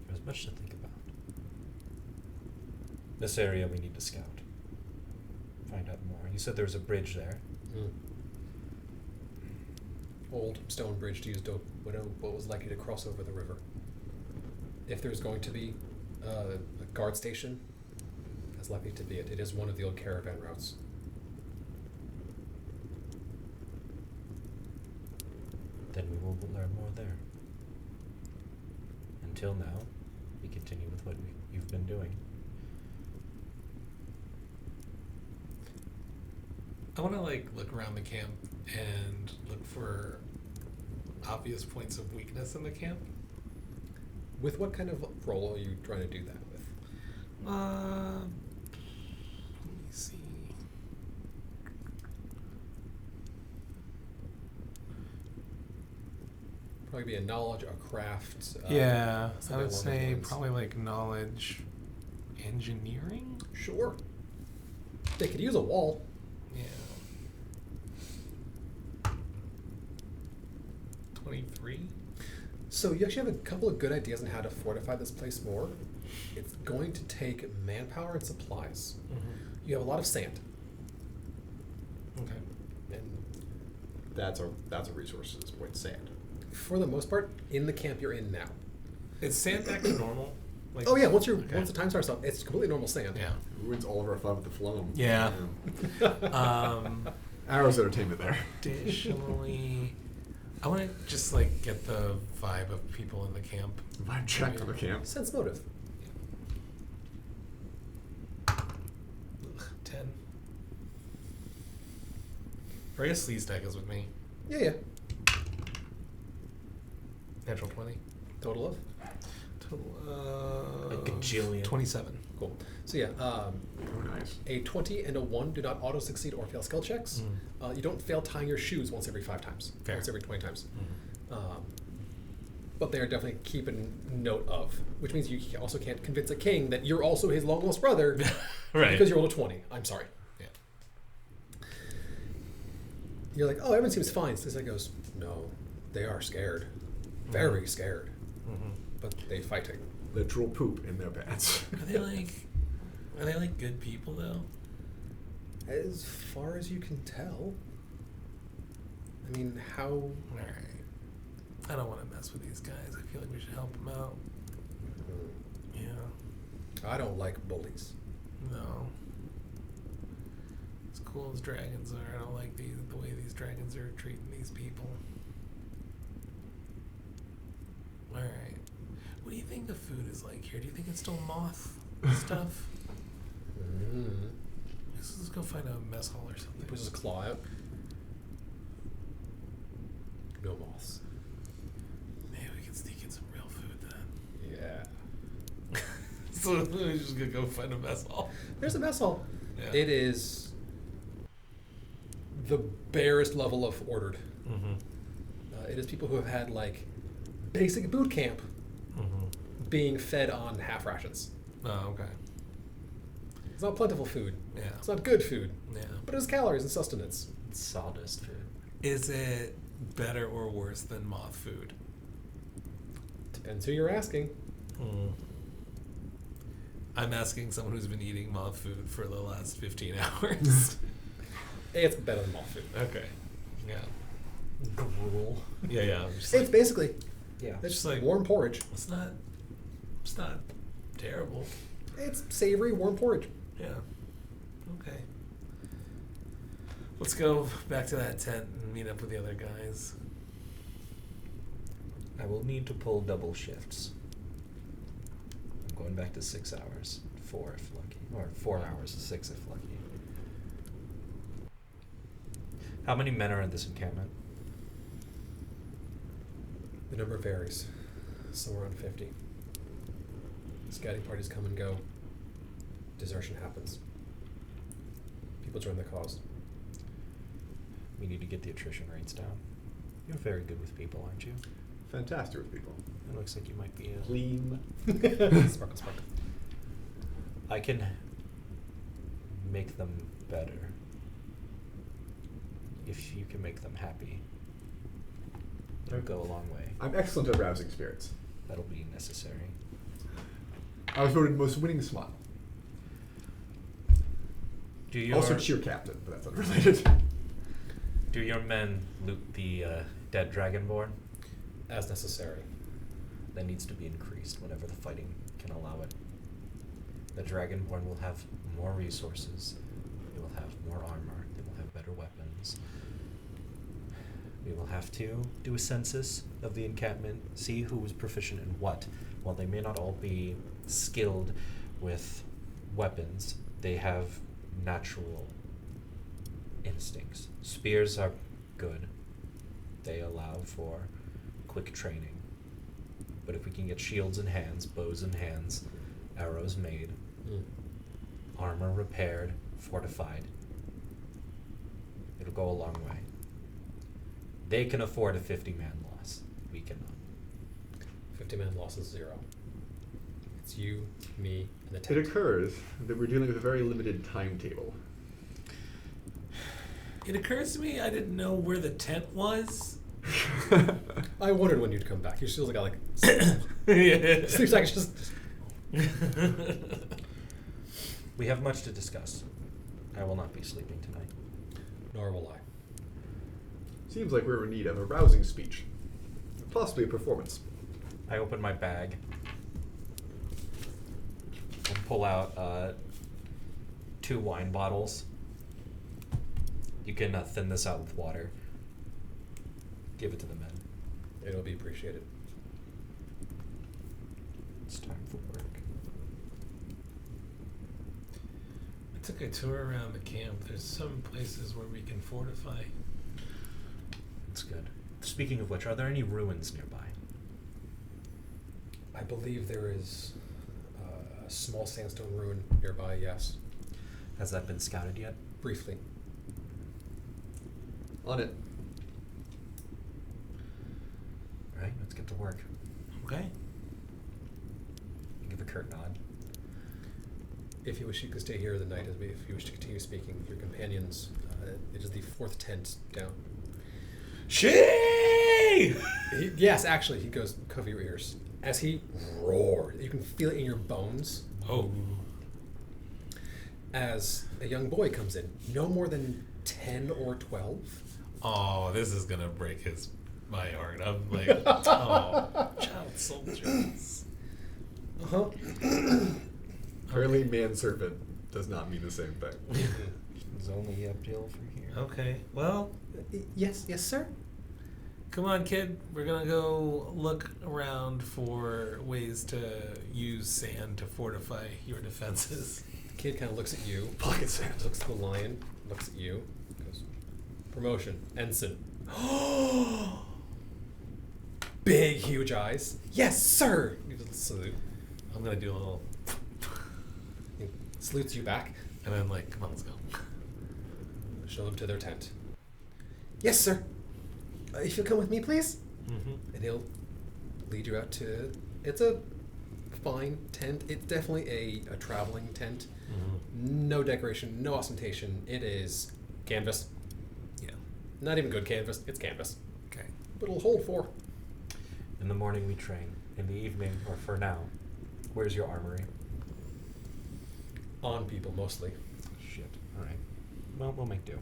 There's much to think about. This area we need to scout. Find out more. You said there was a bridge there. Old stone bridge used to what was likely to cross over the river. If there's going to be a guard station, that's likely to be it. It is one of the old caravan routes. Then we will learn more there. Until now, we continue with what you've been doing. I want to look around the camp and look for obvious points of weakness in the camp. With what kind of role are you trying to do that with? Let me see. Probably be a knowledge, a craft. Yeah, I something would along those say lines. probably knowledge, engineering. Sure. They could use a wall. Yeah. 23. So you actually have a couple of good ideas on how to fortify this place more. It's going to take manpower and supplies. Mm-hmm. You have a lot of sand, Okay. and That's a resource at this point. Sand. for the most part, in the camp you're in now. Is sand back to normal? Oh yeah, once Okay. the time starts up, it's completely normal sand. Yeah. Ruins all of our fun with the phloem. Yeah. Arrows entertainment there. Additionally, I want to just get the vibe of people in the camp. Vibe check on the camp. Sense motive. 10. Or I guess Lee's deck is with me. Yeah. Natural 20. Total of. Total A gajillion. 27. Cool. So yeah, Oh, nice. a 20 and a 1 do not auto succeed or fail skill checks. You don't fail tying your shoes once every 5 times. Fair. Once every 20 times. But they are definitely keeping note of, which means you also can't convince a king that you're also his long lost brother Right. because you rolled a 20. I'm sorry. Yeah. You're like, oh, everyone seems fine. So this guy goes, no, they are scared. Very scared. Mm-hmm. But they fighting. Literal poop in their pants. Are they Are they like good people though? As far as you can tell. I mean, how... Alright. I don't want to mess with these guys. I feel like we should help them out. Yeah. I don't like bullies. No. As cool as dragons are, I don't like the way these dragons are treating these people. Alright. What do you think the food is like here? Do you think it's still moth stuff? Let's go find a mess hall or He something. puts his claw out. No moths. Maybe we can sneak in some real food then. Yeah. So we're just gonna go find a mess hall. There's a mess hall. Yeah. It is the barest level of ordered. Mm-hmm. It is people who have had like basic boot camp Mm-hmm. being fed on half rations. Oh, okay. It's not plentiful food. Yeah. It's not good food. Yeah. But it has calories and sustenance. It's sawdust food. Is it better or worse than moth food? Depends who you're asking. Mm. I'm asking someone who's been eating moth food for the last 15 hours. It's better than moth food. Okay. Yeah. Gruel. Yeah. I'm just It's like, basically Yeah. it's just like- warm porridge. it's not terrible. It's savory warm porridge. Yeah. Okay. Let's go back to that tent and meet up with the other guys. I will need to pull double shifts. I'm going back to 6 hours. 4 if lucky. Or 4 hours to 6 if lucky. How many men are in this encampment? The number varies. Somewhere around 50. Scouting parties come and go. Desertion happens. People join the cause. We need to get the attrition rates down. You're very good with people, aren't you? Fantastic with people. It looks like you might be a... Clean. Sparkle, sparkle. I can make them better. If you can make them happy, it'll go a long way. I'm excellent at rousing spirits. That'll be necessary. I was voted most winning smile. Do your, Also cheer captain, but that's unrelated. do your men loot the dead dragonborn? As necessary. That needs to be increased whenever the fighting can allow it. The dragonborn will have more resources. They will have more armor. They will have better weapons. We will have to do a census of the encampment, see who is proficient in what. While they may not all be skilled with weapons, they have natural instincts. Spears are good. They allow for quick training. But if we can get shields in hands, bows in hands, arrows made, armor repaired, fortified, it'll go a long way. They can afford a 50-man loss. We cannot. 50-man loss is 0. It's you, me, and the It tent. occurs that we're dealing with a very limited timetable. It occurs to me I didn't know where the tent was. I wondered when you'd come back. You still got like Yeah. 6 seconds. Just We have much to discuss. I will not be sleeping tonight. nor will I. Seems like we're in need of a rousing speech. Possibly a performance. I open my bag and pull out 2 wine bottles. You can thin this out with water. Give it to the men. It'll be appreciated. It's time for work. I took a tour around the camp. There's some places where we can fortify. That's good. Speaking of which, are there any ruins nearby? I believe there is a small sandstone ruin nearby, yes. Has that been scouted yet? Briefly. On it. All right, let's get to work. Okay. Give a curt nod. If you wish, you can stay here the night. If you wish to continue speaking, your companions, it is the 4th tent down. Yes, actually, he goes, cover your ears. As he roars, you can feel it in your bones. Oh. as a young boy comes in, no more than 10 or 12. Oh, this is gonna break my heart. I'm like, oh, child soldiers. Uh-huh. Apparently, manservant does not mean the same thing. It's only uphill from here. Okay, well, Yes, sir. come on, kid. We're gonna go look around for ways to use sand to fortify your defenses. The kid kind of looks at you, Pocket sand. looks at the lion, looks at you, goes, promotion, ensign. Big, huge eyes. Yes, sir! He does a salute. I'm gonna do a little, He salutes you back. and I'm like, come on, let's go. Show them to their tent. Yes, sir. If you'll come with me, please. Mm-hmm. And he'll lead you out to. It's a fine tent. It's definitely a traveling tent. Mm-hmm. No decoration, no ostentation. It is canvas. Yeah. Not even good canvas. It's canvas. Okay. But it'll hold 4. In the morning we train. In the evening, or for now, where's your armory? On people mostly. Shit. All right. Well, we'll make do.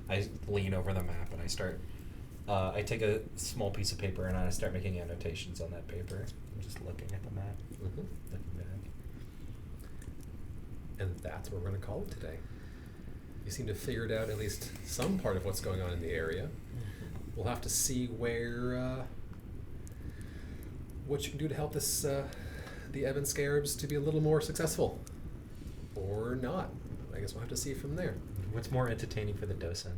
I lean over the map and I start. I take a small piece of paper and I start making annotations on that paper. I'm just looking at the map, Mm-hmm. looking back. And that's what we're going to call it today. You seem to have figured out at least some part of what's going on in the area. We'll have to see where what you can do to help this the Evan Scarabs to be a little more successful, or not. I guess we'll have to see from there. What's more entertaining for the docent?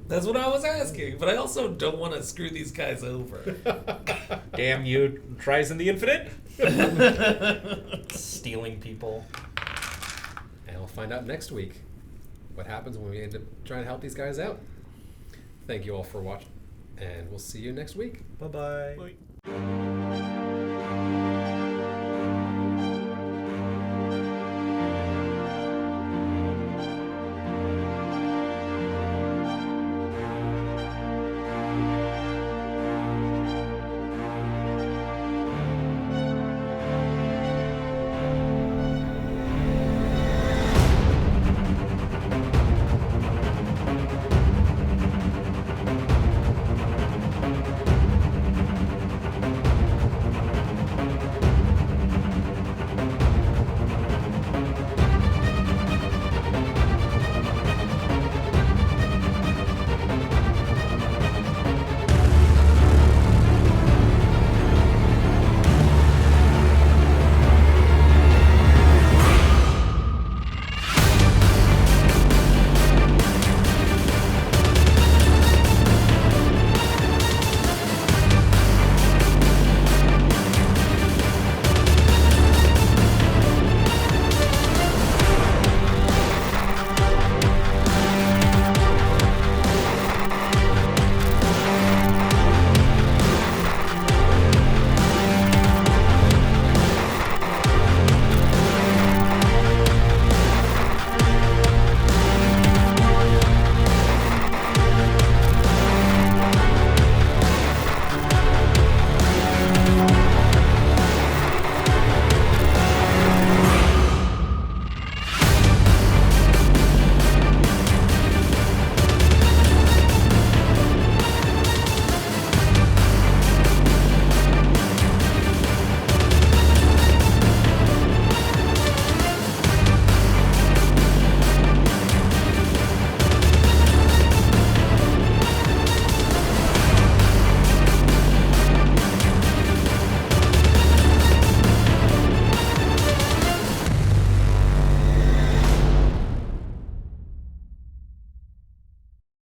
That's what I was asking, but I also don't want to screw these guys over. Damn you! Tries in the infinite. Stealing people. And we'll find out next week what happens when we end up trying to help these guys out. Thank you all for watching, and we'll see you next week. Bye-bye. Bye.